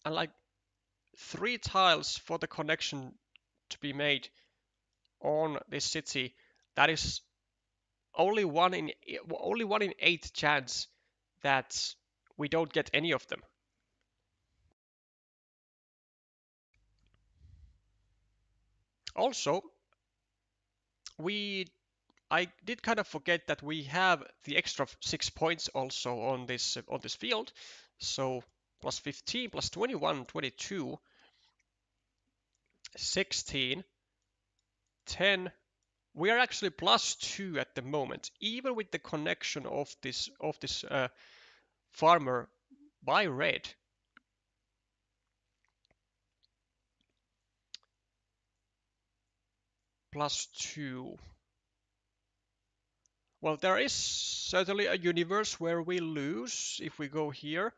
And like 3 tiles for the connection to be made on this city, that is only one in 8 chance that we don't get any of them. Also, I did kind of forget that we have the extra 6 points also on this field. So plus 15, plus 21, 22, 16, 10. We are actually plus 2 at the moment, even with the connection of this farmer by red. Plus 2. Well, there is certainly a universe where we lose if we go here.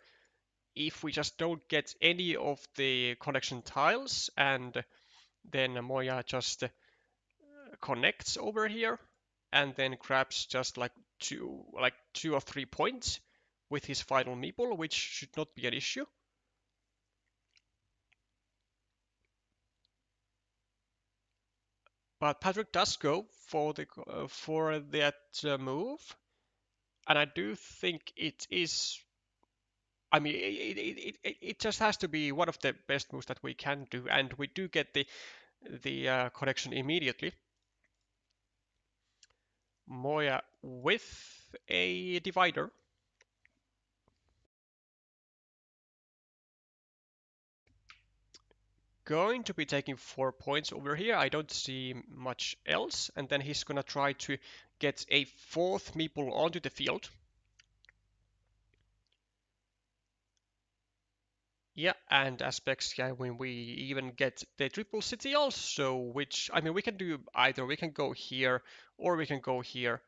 If we just don't get any of the connection tiles, and then Moya just connects over here and then grabs just like two or 3 points with his final meeple, which should not be an issue. But Patrick does go for that move, and I do think it is. I mean, it just has to be one of the best moves that we can do, and we do get the connection immediately. Moya with a divider. Going to be taking 4 points over here. I don't see much else. And then he's going to try to get a 4th meeple onto the field. Yeah, and as Bekse, yeah, when we even get the triple city also, which, I mean, we can do either. We can go here or we can go here.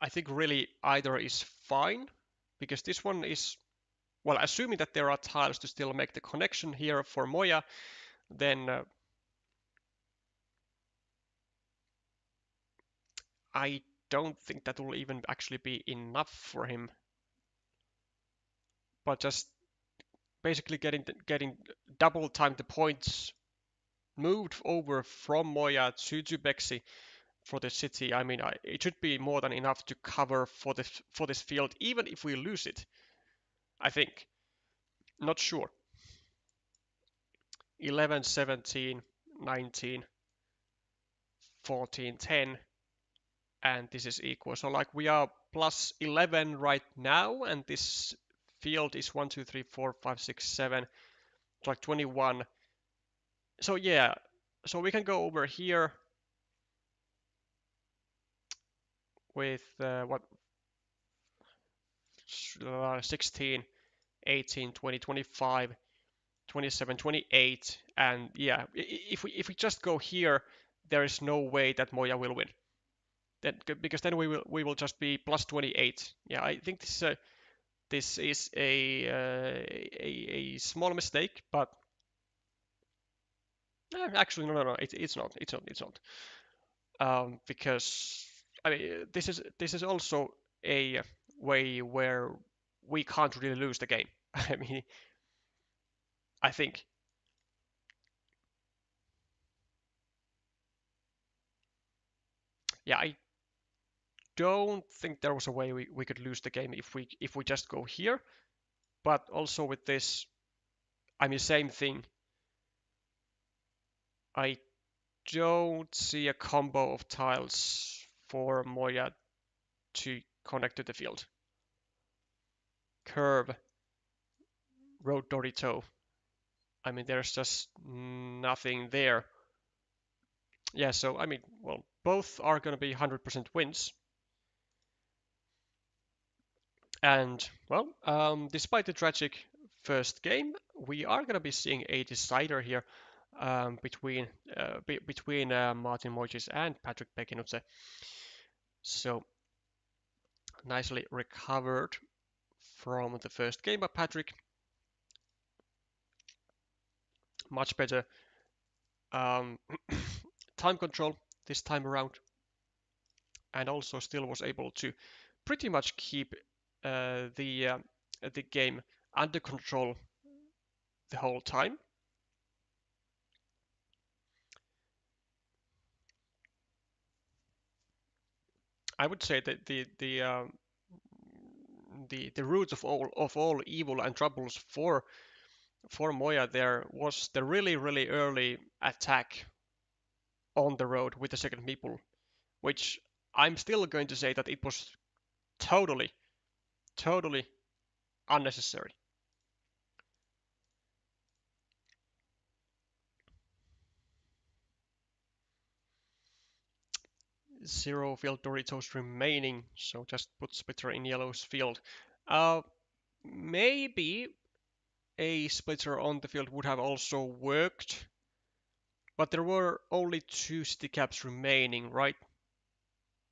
I think really either is fine, because this one is, well, assuming that there are tiles to still make the connection here for Moya, then I don't think that will even actually be enough for him. But just basically getting double time the points moved over from Moya to Bekse for the city. I mean, it should be more than enough to cover for this field, even if we lose it. I think. Not sure. 11, 17, 19, 14, 10, and this is equal. So like we are plus 11 right now, and this field is 1, 2, 3, 4, 5, 6, 7, like 21. So yeah, so we can go over here with what 16, 18, 20, 25, 27, 28, and yeah, if we just go here, there is no way that Moya will win. Then because then we will just be plus 28. Yeah, I think this is a small mistake, but actually no, it's not, because I mean this is also a way where we can't really lose the game. I mean, I think, yeah, I don't think there was a way we could lose the game if we just go here. But also with this, I mean, same thing. I don't see a combo of tiles for Moya to connect to the field. Curve, Road Dorito. I mean, there's just nothing there. Yeah, so I mean, well, both are going to be 100% wins. And well, despite the tragic first game, we are going to be seeing a decider here between Martin Moises and Patrick Pekinutse. So nicely recovered from the first game by Patrick. Much better um, time control this time around, and also still was able to pretty much keep the game under control the whole time. I would say that the the root of all evil and troubles for Moya there was the really early attack on the road with the second meeple, which I'm still going to say that it was totally unnecessary. Zero field Doritos remaining, so just put splitter in yellow's field. Maybe a splitter on the field would have also worked, but there were only 2 city caps remaining, right?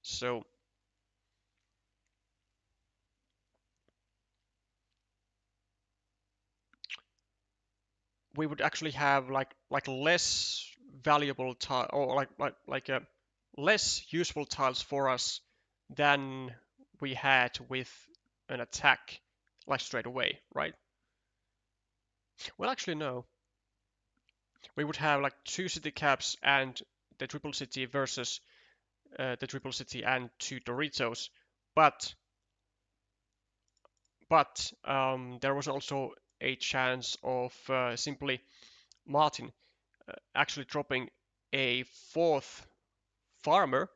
So we would actually have like less valuable tile or less useful tiles for us than we had with an attack like straight away, right? Well, actually no. We would have like 2 city caps and the triple city versus the triple city and 2 Doritos, but there was also a chance of simply Martin actually dropping a 4th farmer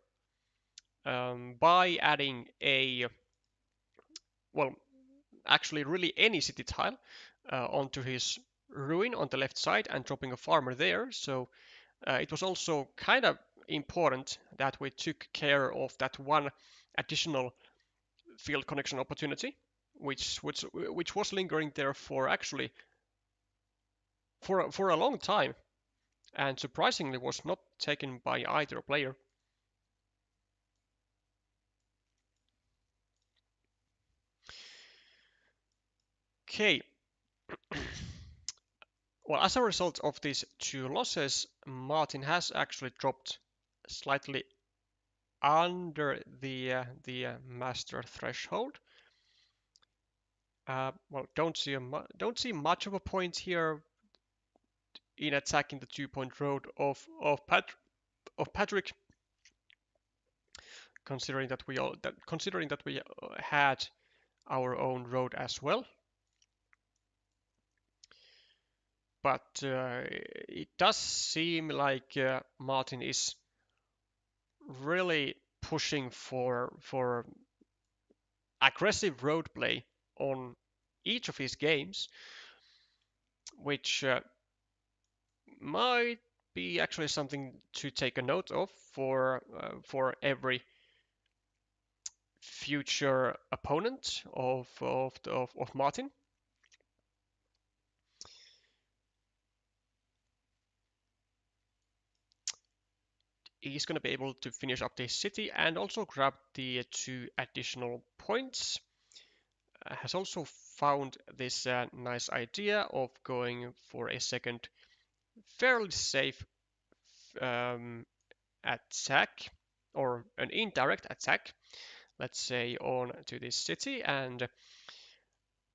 by adding a, well, actually really any city tile onto his ruin on the left side and dropping a farmer there. So it was also kind of important that we took care of that one additional field connection opportunity, which was lingering there for actually for a long time, and surprisingly was not taken by either player. Okay. Well, as a result of these 2 losses, Martin has actually dropped slightly under the master threshold. Well, don't see much of a point here in attacking the 2-point road of Patrick, considering that we had our own road as well. But it does seem like Martin is really pushing for aggressive road play on each of his games, which might be actually something to take a note of for every future opponent of Martin. He's going to be able to finish up this city and also grab the 2 additional points. Has also found this nice idea of going for a second fairly safe attack, or an indirect attack, let's say, on to this city, and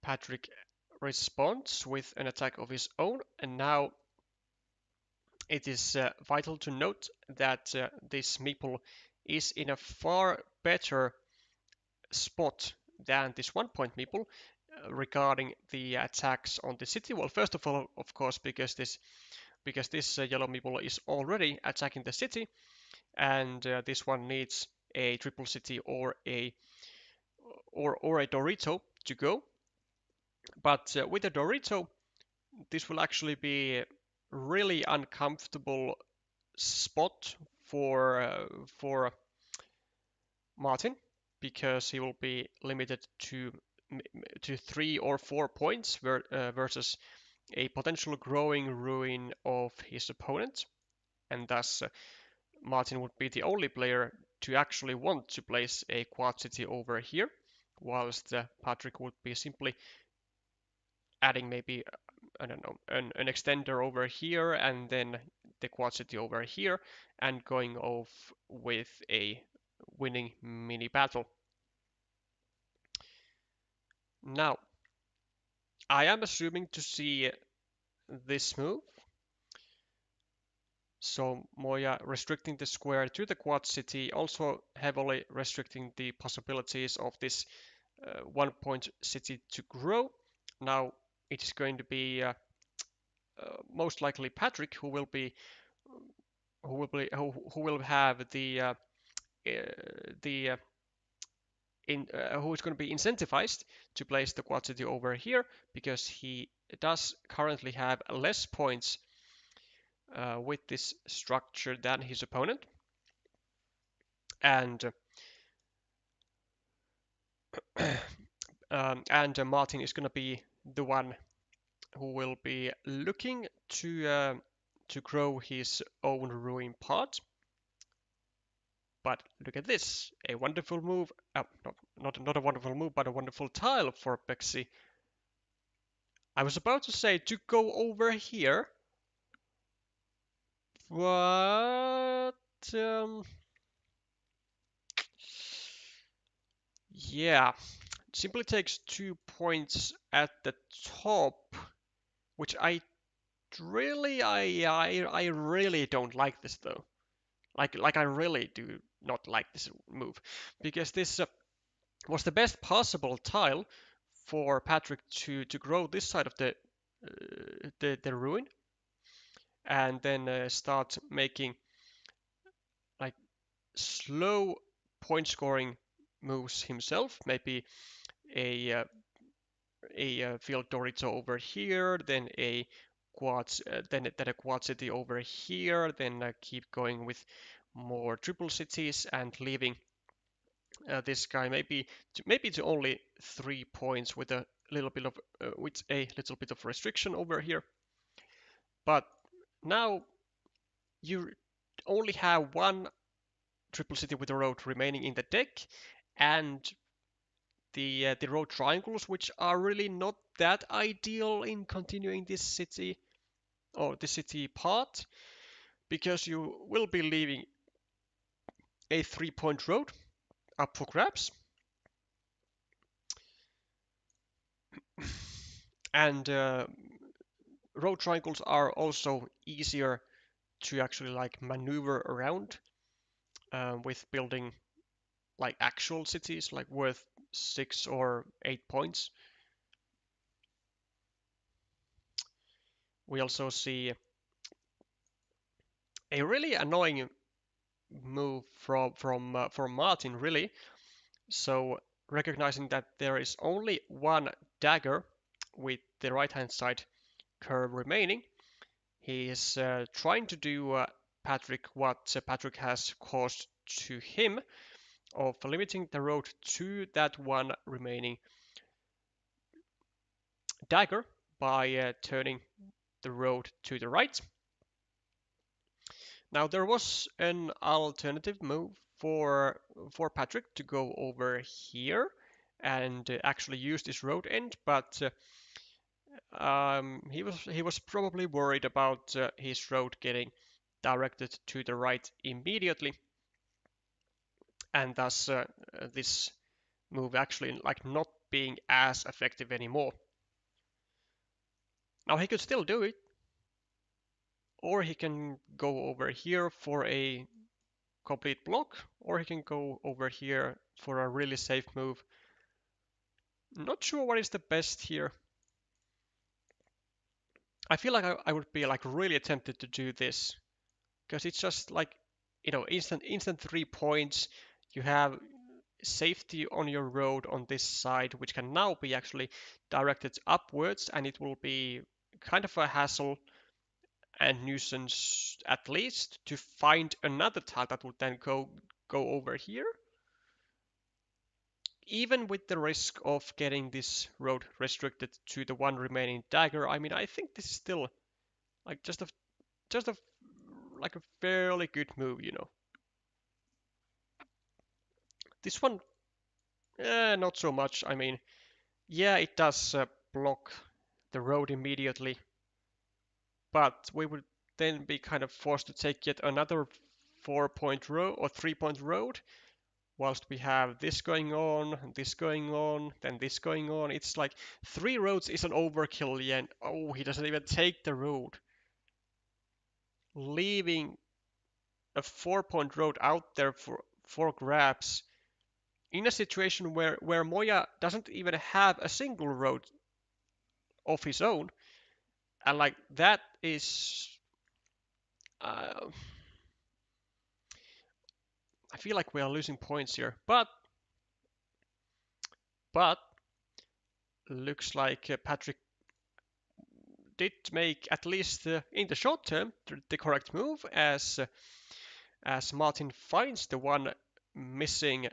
Patrick responds with an attack of his own. And now it is vital to note that this meeple is in a far better spot than this 1-point meeple regarding the attacks on the city. Well, first of all, of course, because this yellow meeple is already attacking the city, and this one needs a triple city or a Dorito to go. But with a Dorito, this will actually be a really uncomfortable spot for Martin, because he will be limited to 3 or 4 points versus a potential growing ruin of his opponent, and thus Martin would be the only player to actually want to place a quad city over here, whilst Patrick would be simply adding maybe, I don't know, an extender over here and then the quad city over here, and going off with a winning mini battle. Now, I am assuming to see this move. So Moya restricting the square to the quad city, also heavily restricting the possibilities of this 1-point city to grow. Now it is going to be most likely Patrick who will have the who is going to be incentivized to place the quad city over here because he does currently have less points with this structure than his opponent, and Martin is going to be the one who will be looking to grow his own ruin part. But look at this, a wonderful move, not a wonderful move, but a wonderful tile for Bekse. I was about to say to go over here, but yeah, it simply takes 2 points at the top, which I really don't like this though. Like I really do not like this move because this was the best possible tile for Patrick to grow this side of the ruin and then start making like slow point scoring moves himself. Maybe a uh, a field Dorito over here, then a then a quad city over here, then keep going with more triple cities and leaving this guy maybe to only 3 points with a little bit of restriction over here. But now you only have one triple city with a road remaining in the deck, and the road triangles, which are really not that ideal in continuing this city or the city part, because you will be leaving a 3-point road up for grabs. And road triangles are also easier to actually like maneuver around with building like actual cities like worth 6 or 8 points. We also see a really annoying move from Martin, really. So recognizing that there is only one dagger with the right hand side curve remaining, he is trying to do Patrick what Patrick has caused to him of limiting the road to that one remaining dagger by turning the road to the right. Now there was an alternative move for Patrick to go over here and actually use this road end, but he was probably worried about his road getting directed to the right immediately, and thus this move actually like not being as effective anymore. Now he could still do it, or he can go over here for a complete block, or he can go over here for a really safe move. Not sure what is the best here. I feel like I would be like really tempted to do this because it's just like, you know, instant 3 points. You have safety on your road on this side, which can now be actually directed upwards, and it will be kind of a hassle and nuisance at least to find another tile that would then go over here, even with the risk of getting this road restricted to the one remaining dagger. I mean, I think this is still like just a like a fairly good move, you know. This one, not so much. I mean, yeah, it does block the road immediately, but we would then be kind of forced to take yet another 4-point road or 3-point road, whilst we have this going on, this going on, then this going on. It's like 3 roads is an overkill, yeah, and oh, he doesn't even take the road, leaving a 4-point road out there for grabs. in a situation where Moya doesn't even have a single road of his own, and like that is, uh, I feel like we are losing points here, but looks like Patrick did make, at least in the short term, the correct move, as Martin finds the one missing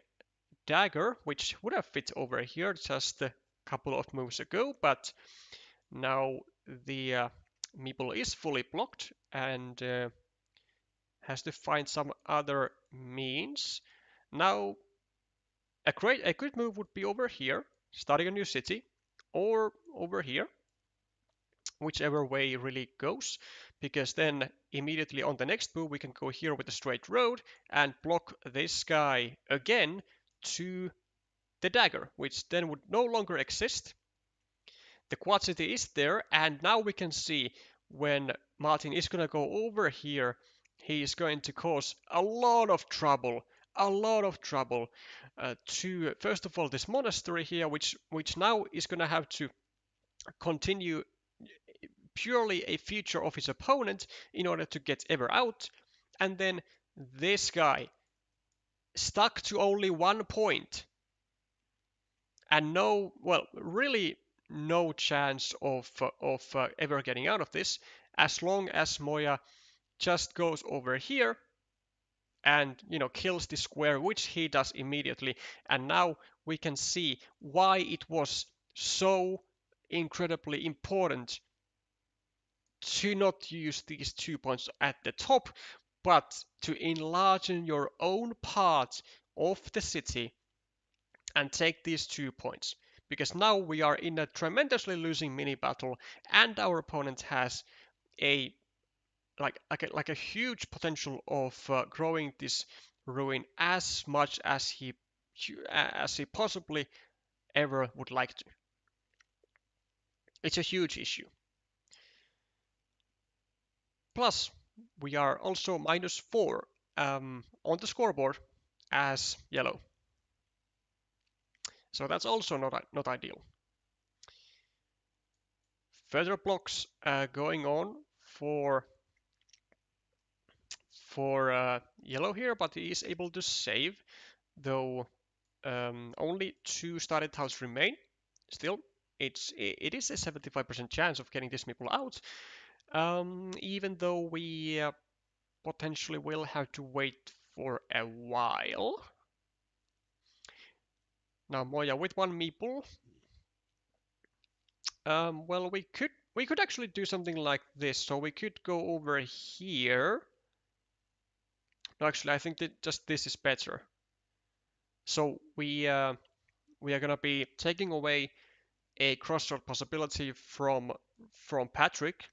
dagger, which would have fit over here just a couple of moves ago, but now the meeple is fully blocked and has to find some other means. Now, a good move would be over here, starting a new city, or over here, whichever way really goes, because then immediately on the next move we can go here with a straight road and block this guy again to the dagger, which then would no longer exist. The quad city is there, and now we can see when Martin is going to go over here, he is going to cause a lot of trouble, to, first of all, this monastery here, which now is going to have to continue purely a feature of his opponent in order to get ever out, and then this guy stuck to only 1 point and no, well, really no chance of ever getting out of this, as long as Moya just goes over here and kills the square, which he does immediately. And now we can see why it was so incredibly important to not use these 2 points at the top, but to enlarge your own part of the city and take these 2 points. Because now we are in a tremendously losing mini battle, and our opponent has a like a huge potential of growing this ruin as much as he possibly ever would like to. It's a huge issue. Plus, we are also -4 on the scoreboard as yellow. So that's also not ideal. Further blocks going on for yellow here, but he is able to save, though only 2 started tiles remain. Still, it is a 75% chance of getting this meeple out, even though we potentially will have to wait for a while. Now Moya with 1 meeple. Well, we could actually do something like this. So we could go over here. No, actually, I think that just this is better. So we are gonna be taking away a crossroad possibility from Patrick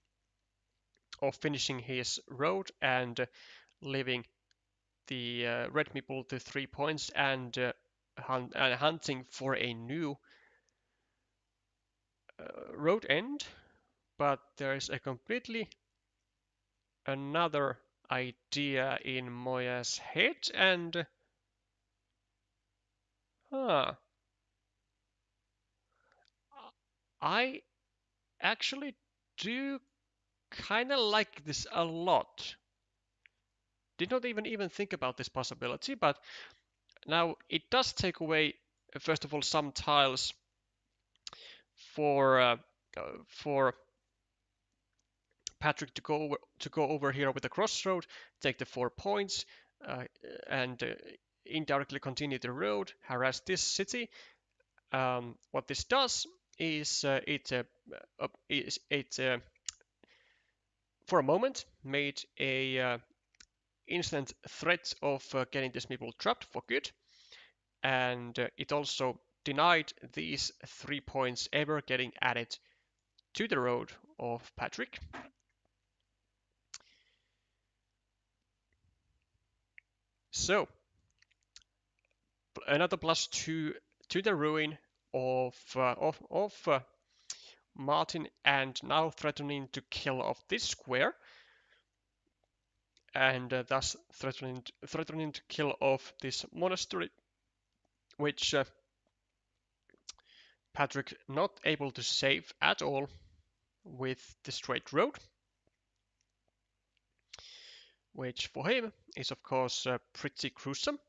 of finishing his road and leaving the red meeple to 3 points and hunting for a new road end. But there is a completely another idea in Moya's head, and I actually do kind of like this a lot. Did not even think about this possibility, but now it does take away, first of all, some tiles for Patrick to go over here with the crossroad, take the 4 points, and indirectly continue the road, harass this city. What this does is it for a moment made a instant threat of getting this meeple trapped for good, and it also denied these 3 points ever getting added to the road of Patrick. So another +2 to the ruin of Martin, and now threatening to kill off this square, and thus threatening to kill off this monastery which Patrick not able to save at all with the straight road, which for him is of course pretty gruesome.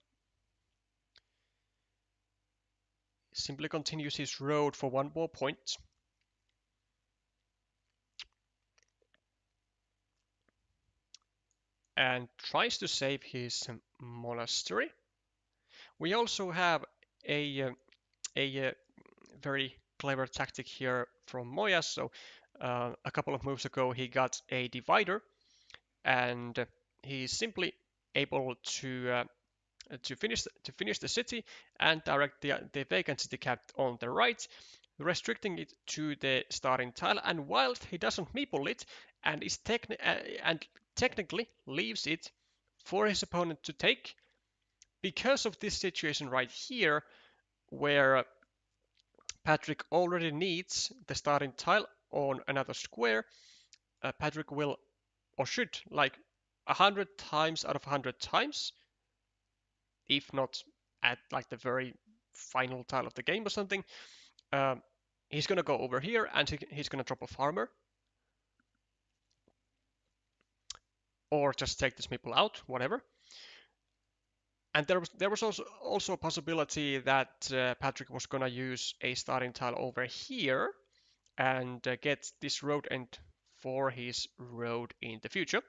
Simply continues his road for one more point. And tries to save his monastery. We also have a very clever tactic here from Moya. So a couple of moves ago he got a divider, and he's simply able to finish the city and direct the vacant city cap on the right, restricting it to the starting tile. And whilst he doesn't meeple it and and technically leaves it for his opponent to take, because of this situation right here, where Patrick already needs the starting tile on another square, Patrick will or should, like 100 times out of 100 times, if not at like the very final tile of the game or something, um, he's gonna go over here and he's gonna drop a farmer, or just take this meeple out, whatever. And there was also a possibility that Patrick was gonna use a starting tile over here and get this road end for his road in the future.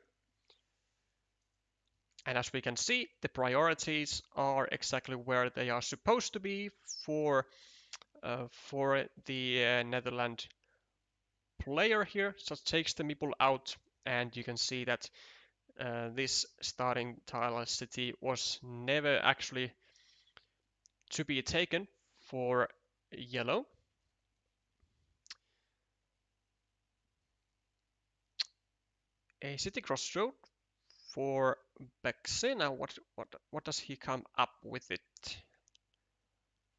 And as we can see, the priorities are exactly where they are supposed to be for the Netherlands player here. Just takes the meeple out, and you can see that this starting tile city was never actually to be taken for yellow. A city crossroad for Bekse. Now what does he come up with it?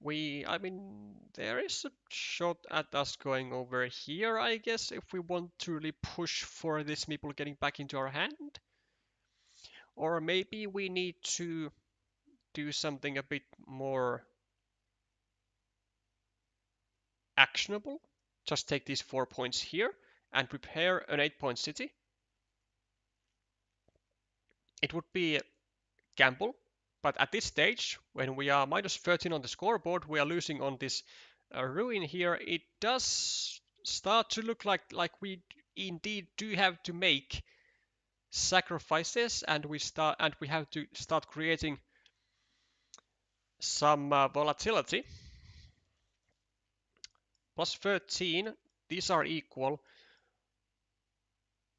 I mean, there is a shot at us going over here, I guess, if we want to really push for this meeple getting back into our hand. Or maybe we need to do something a bit more actionable. Just take these 4 points here and prepare an 8-point city. It would be a gamble, but at this stage, when we are minus 13 on the scoreboard, we are losing on this ruin here. It does start to look like we indeed do have to make sacrifices, and we have to start creating some volatility. Plus 13, these are equal.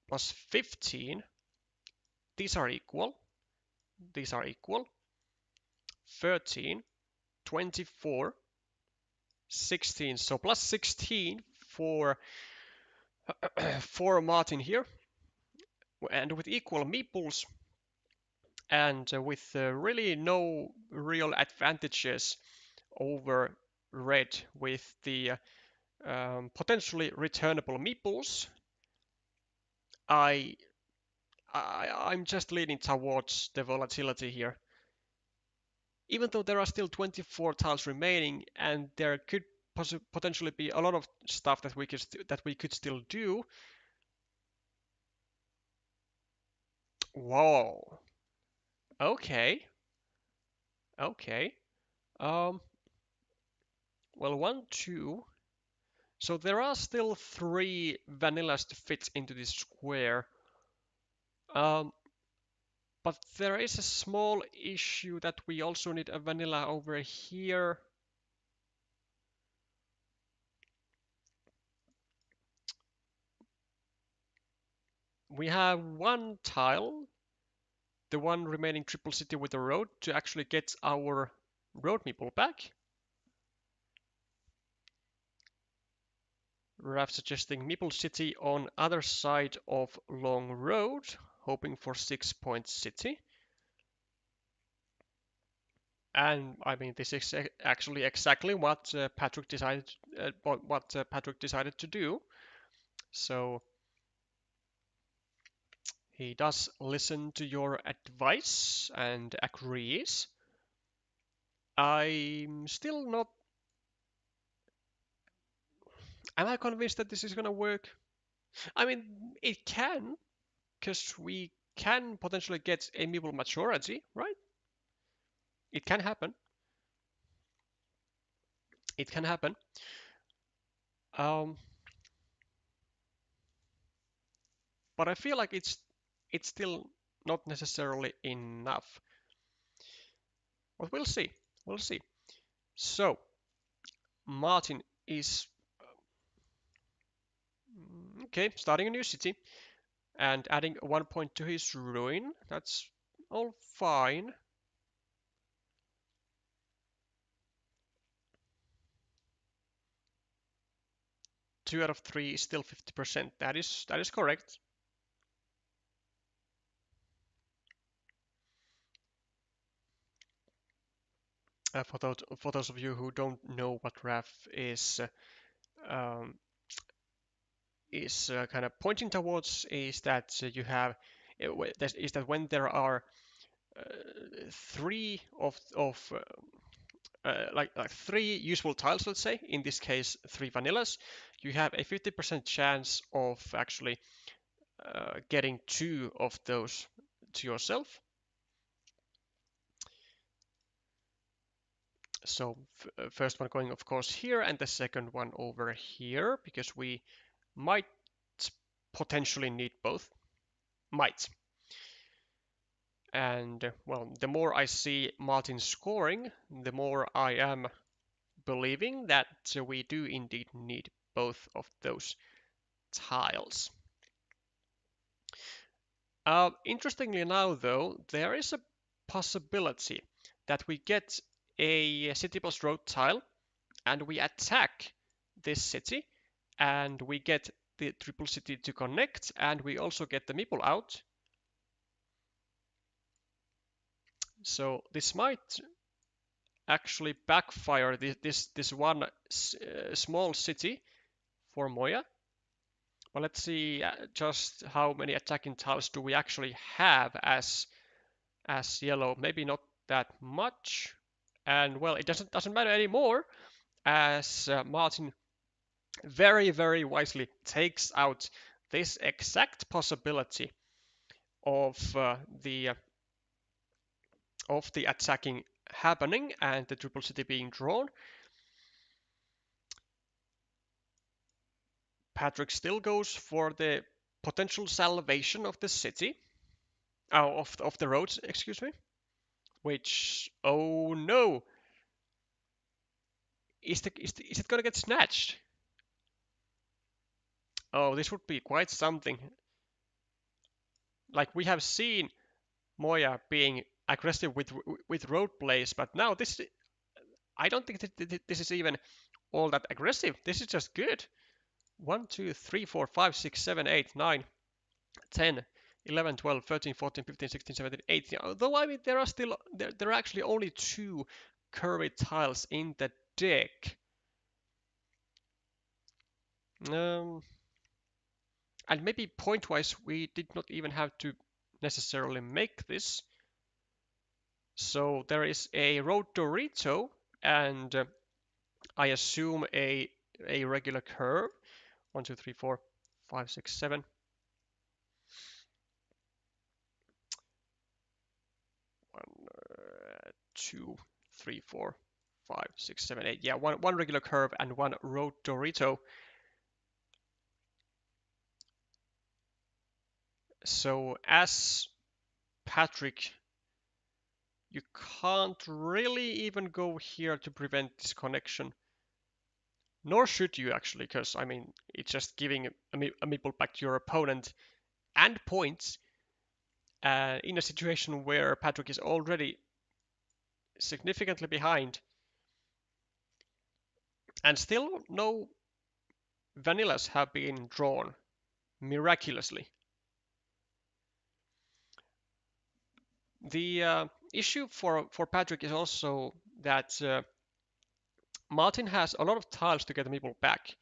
Plus 15, these are equal. These are equal. 13, 24, 16. So plus 16 for for Martin here, and with equal meeples and with really no real advantages over red with the potentially returnable meeples, I'm just leaning towards the volatility here. Even though there are still 24 tiles remaining, and there could potentially be a lot of stuff that we could still do. Whoa. Okay. Okay. Um. Well, 1, 2. So there are still 3 vanillas to fit into this square. Um. But there is a small issue that we also need a vanilla over here. We have one tile, the one remaining triple city with the road, to actually get our road meeple back. Raf suggesting meeple city on other side of long road, hoping for 6-point city. And I mean, this is actually exactly what Patrick decided to do. So he does listen to your advice and agrees. I'm still not. Am I convinced that this is gonna work? I mean, it can, because we can potentially get a meeple majority, right? It can happen. It can happen. Um, but I feel like it's still not necessarily enough. But we'll see. We'll see. So Martin is okay, starting a new city and adding 1 point to his ruin. That's all fine. Two out of three is still 50%. That is correct. For those of you who don't know what RAF um, is kind of pointing towards is that you have is that when there are uh, three like three useful tiles, let's say, in this case three vanillas, you have a 50% chance of actually getting two of those to yourself. So first one going, of course, here, and the second one over here, because we might potentially need both. Might. And well, the more I see Martin scoring, the more I am believing that we do indeed need both of those tiles. Interestingly now, though, there is a possibility that we get a city plus road tile and we attack this city and we get the triple city to connect and we also get the meeple out. So this might actually backfire this one small city for Moya. Well, let's see just how many attacking tiles do we actually have as yellow. Maybe not that much. And well, it doesn't matter anymore as Martin very wisely takes out this exact possibility of the attacking happening and the triple city being drawn. Patrick still goes for the potential salvation of the city, of the roads, excuse me. Which, oh no, is it gonna get snatched? Oh, this would be quite something. Like we have seen Moya being aggressive with road plays, but now this I don't think that this is even all that aggressive. This is just good. 1, 2, 3, 4, 5, 6, 7, 8, 9, 10, 11, 12, 13, 14, 15, 16, 17, 18. Although I mean there are still there are actually only two curvy tiles in the deck. Um, and maybe point-wise we did not even have to necessarily make this. So there is a road Dorito and I assume a regular curve. 1, 2, 3, 4, 5, 6, 7. 1, 2, 3, 4, 5, 6, 7, 8. Yeah, one regular curve and one road Dorito. So as Patrick, you can't really even go here to prevent this connection. Nor should you actually, because I mean, it's just giving a meeple back to your opponent and points in a situation where Patrick is already significantly behind. And still no vanillas have been drawn, miraculously. The issue for Patrick is also that Martin has a lot of tiles to get the meeple back.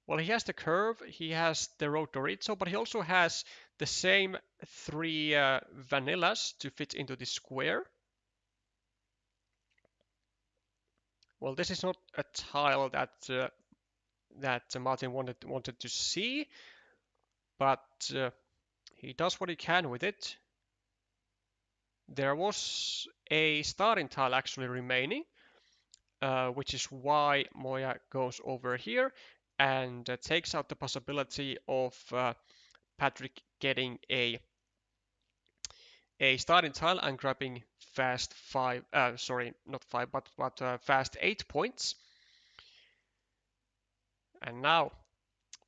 Well, he has the curve, he has the road Dorito, but he also has the same three vanillas to fit into the square. Well, this is not a tile that Martin wanted to see, but he does what he can with it. There was a starting tile actually remaining, which is why Moya goes over here and takes out the possibility of Patrick getting a starting tile and grabbing fast 5, sorry, not 5, but fast 8 points. And now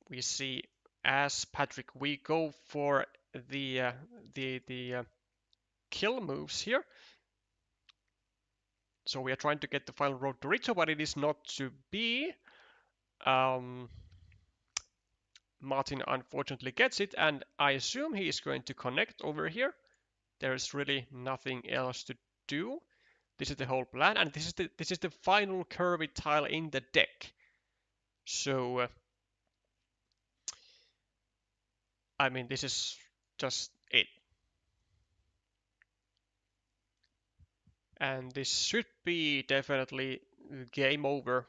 we see, as Patrick, we go for the kill moves here. So we are trying to get the final road to Rito, but it is not to be. Martin unfortunately gets it, and I assume he is going to connect over here. There's really nothing else to do. This is the whole plan, and this is the final curvy tile in the deck. So I mean, this is just it. And this should be definitely game over.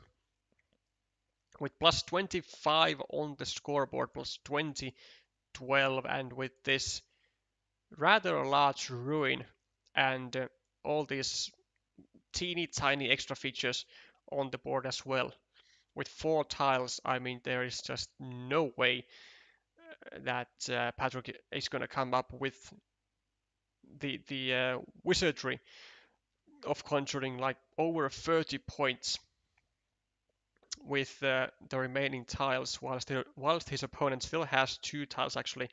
With plus 25 on the scoreboard, plus 20, 12, and with this rather large ruin and all these teeny tiny extra features on the board as well. With 4 tiles, I mean, there is just no way that Patrick is going to come up with the wizardry of conjuring like over 30 points with the remaining tiles, whilst his opponent still has 2 tiles actually,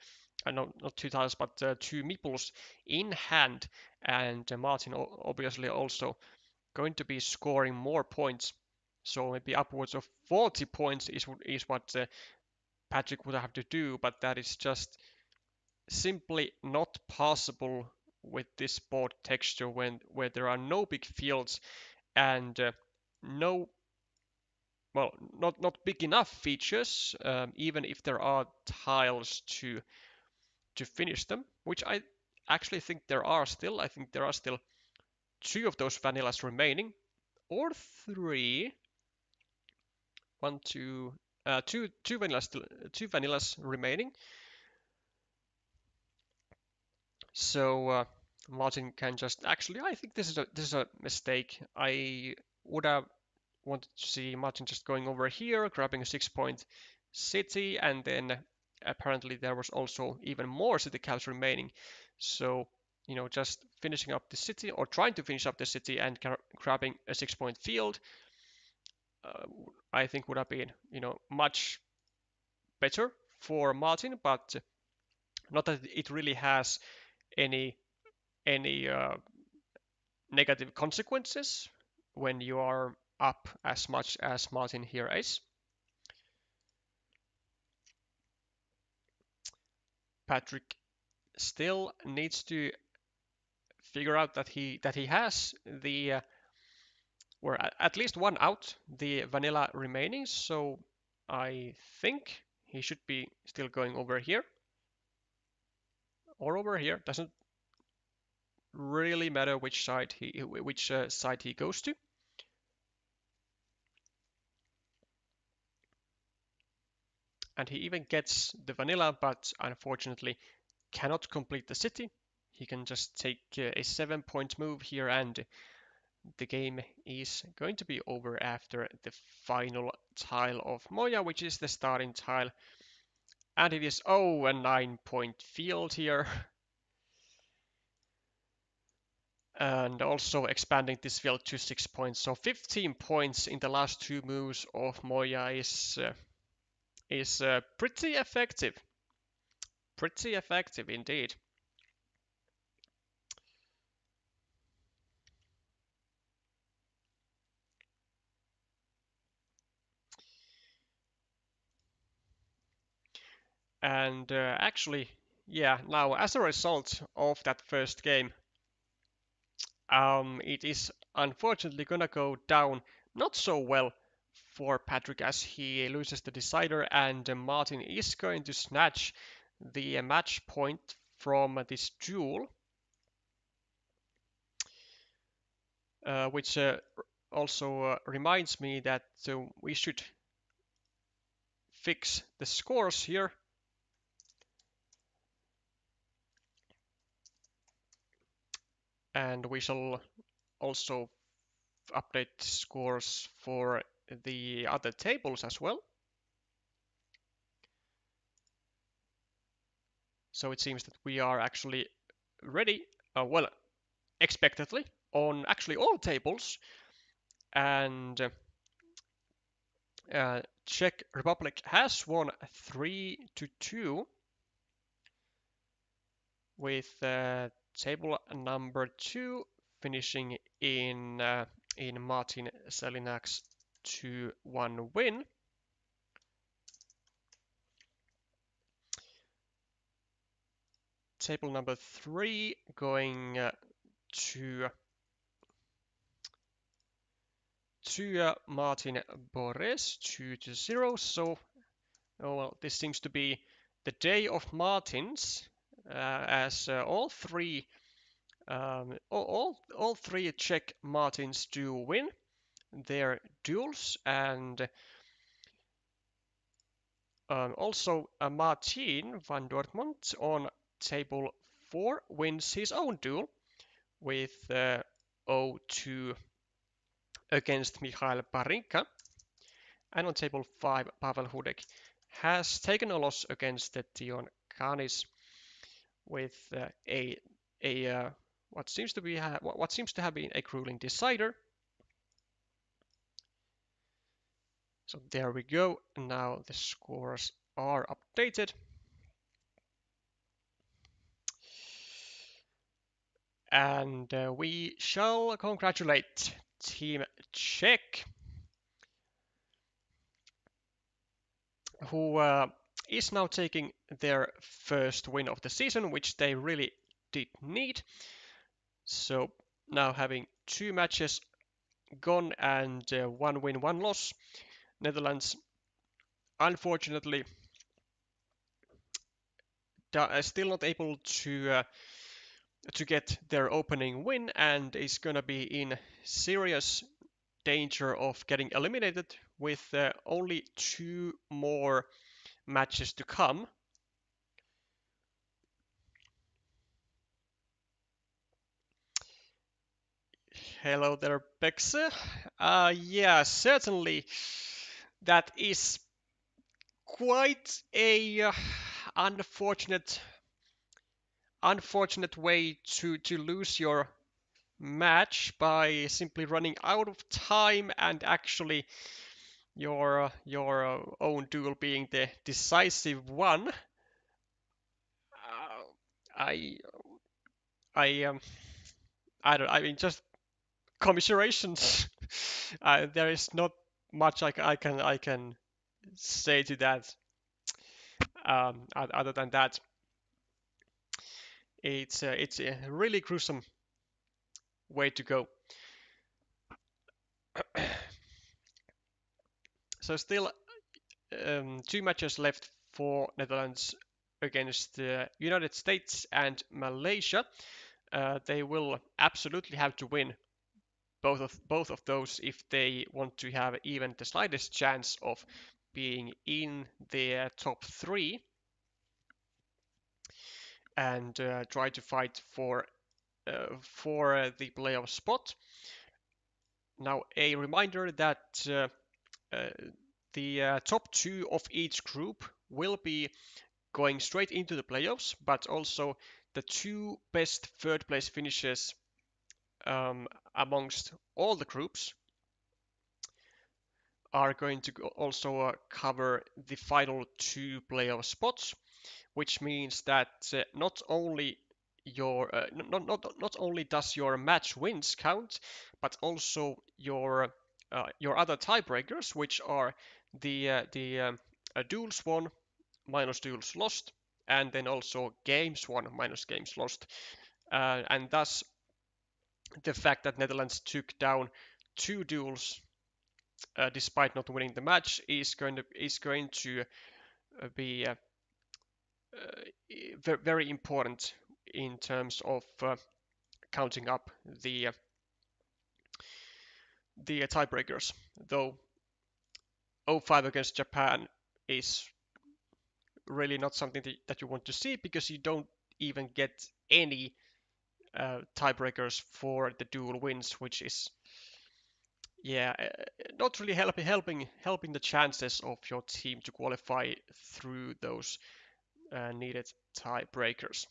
no, not 2 tiles, but 2 meeples in hand, and Martin obviously also going to be scoring more points, so maybe upwards of 40 points is what Patrick would have to do, but that is just simply not possible with this board texture where there are no big fields and no, well, not big enough features, even if there are tiles to finish them, which I actually think there are still. I think there are still 2 of those vanillas remaining, or 3. One, two, two vanillas still, 2 vanillas remaining. So Martin can just actually, I think this is a mistake. I would have wanted to see Martin just going over here, grabbing a 6-point city, and then apparently there was also even more city caps remaining. So, you know, just finishing up the city or trying to finish up the city and grabbing a 6-point field, uh, I think would have been, you know, much better for Martin, but not that it really has any any negative consequences when you are up as much as Martin here is. Patrick still needs to figure out that he has the or at least one out, the vanilla remaining. So I think he should be still going over here or over here. Doesn't really matter which side he goes to. And he even gets the vanilla, but unfortunately cannot complete the city. He can just take a 7-point move here, and the game is going to be over after the final tile of Moya, which is the starting tile. And it is, oh, a 9-point field here. And also expanding this field to 6 points. So 15 points in the last 2 moves of Moya is pretty effective. Pretty effective indeed. And actually, yeah, now as a result of that first game, it is unfortunately gonna go down not so well for Patrick as he loses the decider, and Martin is going to snatch the match point from this duel, which also reminds me that we should fix the scores here. And we shall also update scores for the other tables as well. So it seems that we are actually ready, well, expectedly, on actually all tables. And Czech Republic has won 3-2 with table number 2 finishing in Martin Selinak's 2-1 win. Table number 3 going to Martin Borres 2-0. So, oh well, this seems to be the day of Martins, as all three Czech Martins do win their duels, and also Martin van Dortmund on table 4 wins his own duel with 0-2 against Mikhail Barinka. And on table 5, Pavel Hudek has taken a loss against Tion Canis with what seems to have been a grueling decider. So there we go. Now the scores are updated. And we shall congratulate Team Czech, who is now taking their first win of the season, which they really did need. So now having 2 matches gone and 1 win, 1 loss. Netherlands, unfortunately, still not able to get their opening win and is gonna be in serious danger of getting eliminated with only 2 more matches to come. Hello there, Bekse. Yeah, certainly that is quite a unfortunate way to lose your match by simply running out of time and actually your own duel being the decisive one. I I I don't. I mean, just commiserations. There is not much I can say to that. Other than that, it's a really gruesome way to go. So still 2 matches left for Netherlands against the United States and Malaysia. They will absolutely have to win both of those if they want to have even the slightest chance of being in the top 3 and try to fight for the playoff spot. Now, a reminder that the top 2 of each group will be going straight into the playoffs, but also the 2 best third place finishes amongst all the groups are going to also cover the final 2 playoff spots, which means that not only not only does your match wins count, but also your other tiebreakers, which are the duels won minus duels lost, and then also games won minus games lost, and thus the fact that Netherlands took down 2 duels despite not winning the match is going to be very important in terms of counting up the the tiebreakers, though 0-5 against Japan is really not something that you want to see because you don't even get any tiebreakers for the dual wins, which is yeah not really helping the chances of your team to qualify through those needed tiebreakers.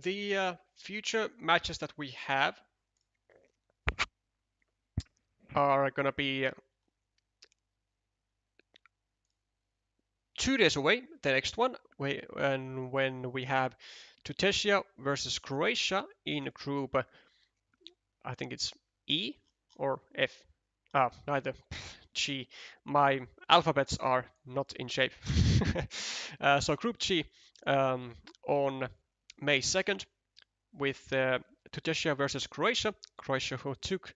The future matches that we have are going to be 2 days away. The next one, when we have Tunisia versus Croatia in group, I think it's E or F. Neither. G. My alphabets are not in shape. So Group G on May 2nd with Tunisia versus Croatia. Croatia who took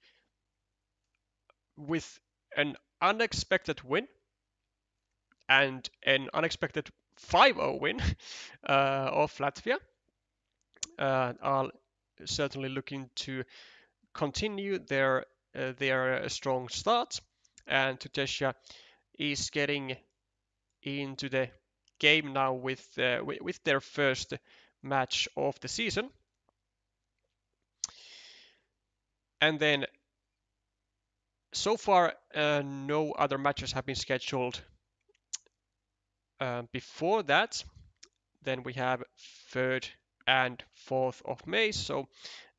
with an unexpected win and an unexpected 5-0 win of Latvia are certainly looking to continue their strong start, and Tunisia is getting into the game now with their first match of the season. And then so far no other matches have been scheduled before that. Then we have 3rd and 4th of May, so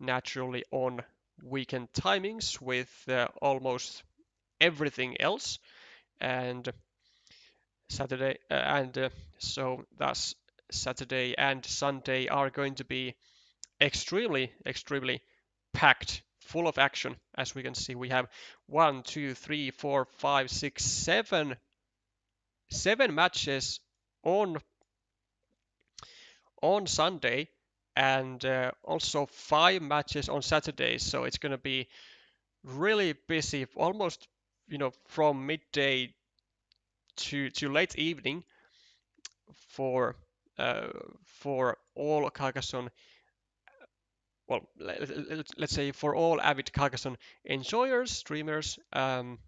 naturally on weekend timings with almost everything else, and Saturday so thus Saturday and Sunday are going to be extremely packed, full of action. As we can see, we have 1, 2, 3, 4, 5, 6, 7 matches on Sunday, and also 5 matches on Saturday. So it's going to be really busy, almost from midday to late evening for all Carcassonne. Well, let's say for all avid Carcassonne enjoyers, streamers, well,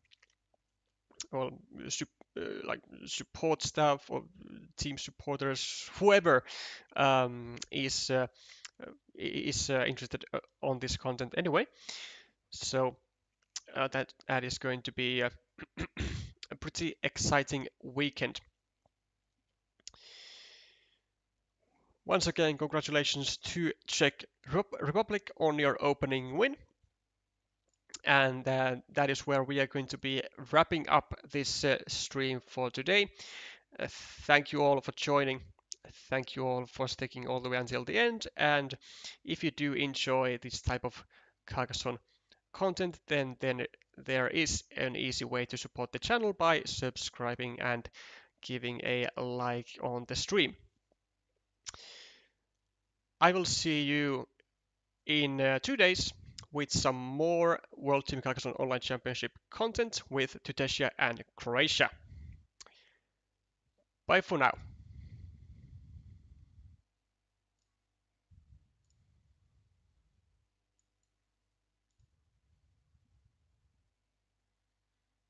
like support staff or team supporters, whoever is interested on this content anyway. So that is going to be a pretty exciting weekend. Once again, congratulations to Czech Republic on your opening win. And that is where we are going to be wrapping up this stream for today. Thank you all for joining. Thank you all for sticking all the way until the end. And if you do enjoy this type of Carcassonne content, then there is an easy way to support the channel by subscribing and giving a like on the stream. I will see you in 2 days with some more World Team Carcassonne Online Championship content with Tunisia and Croatia. Bye for now.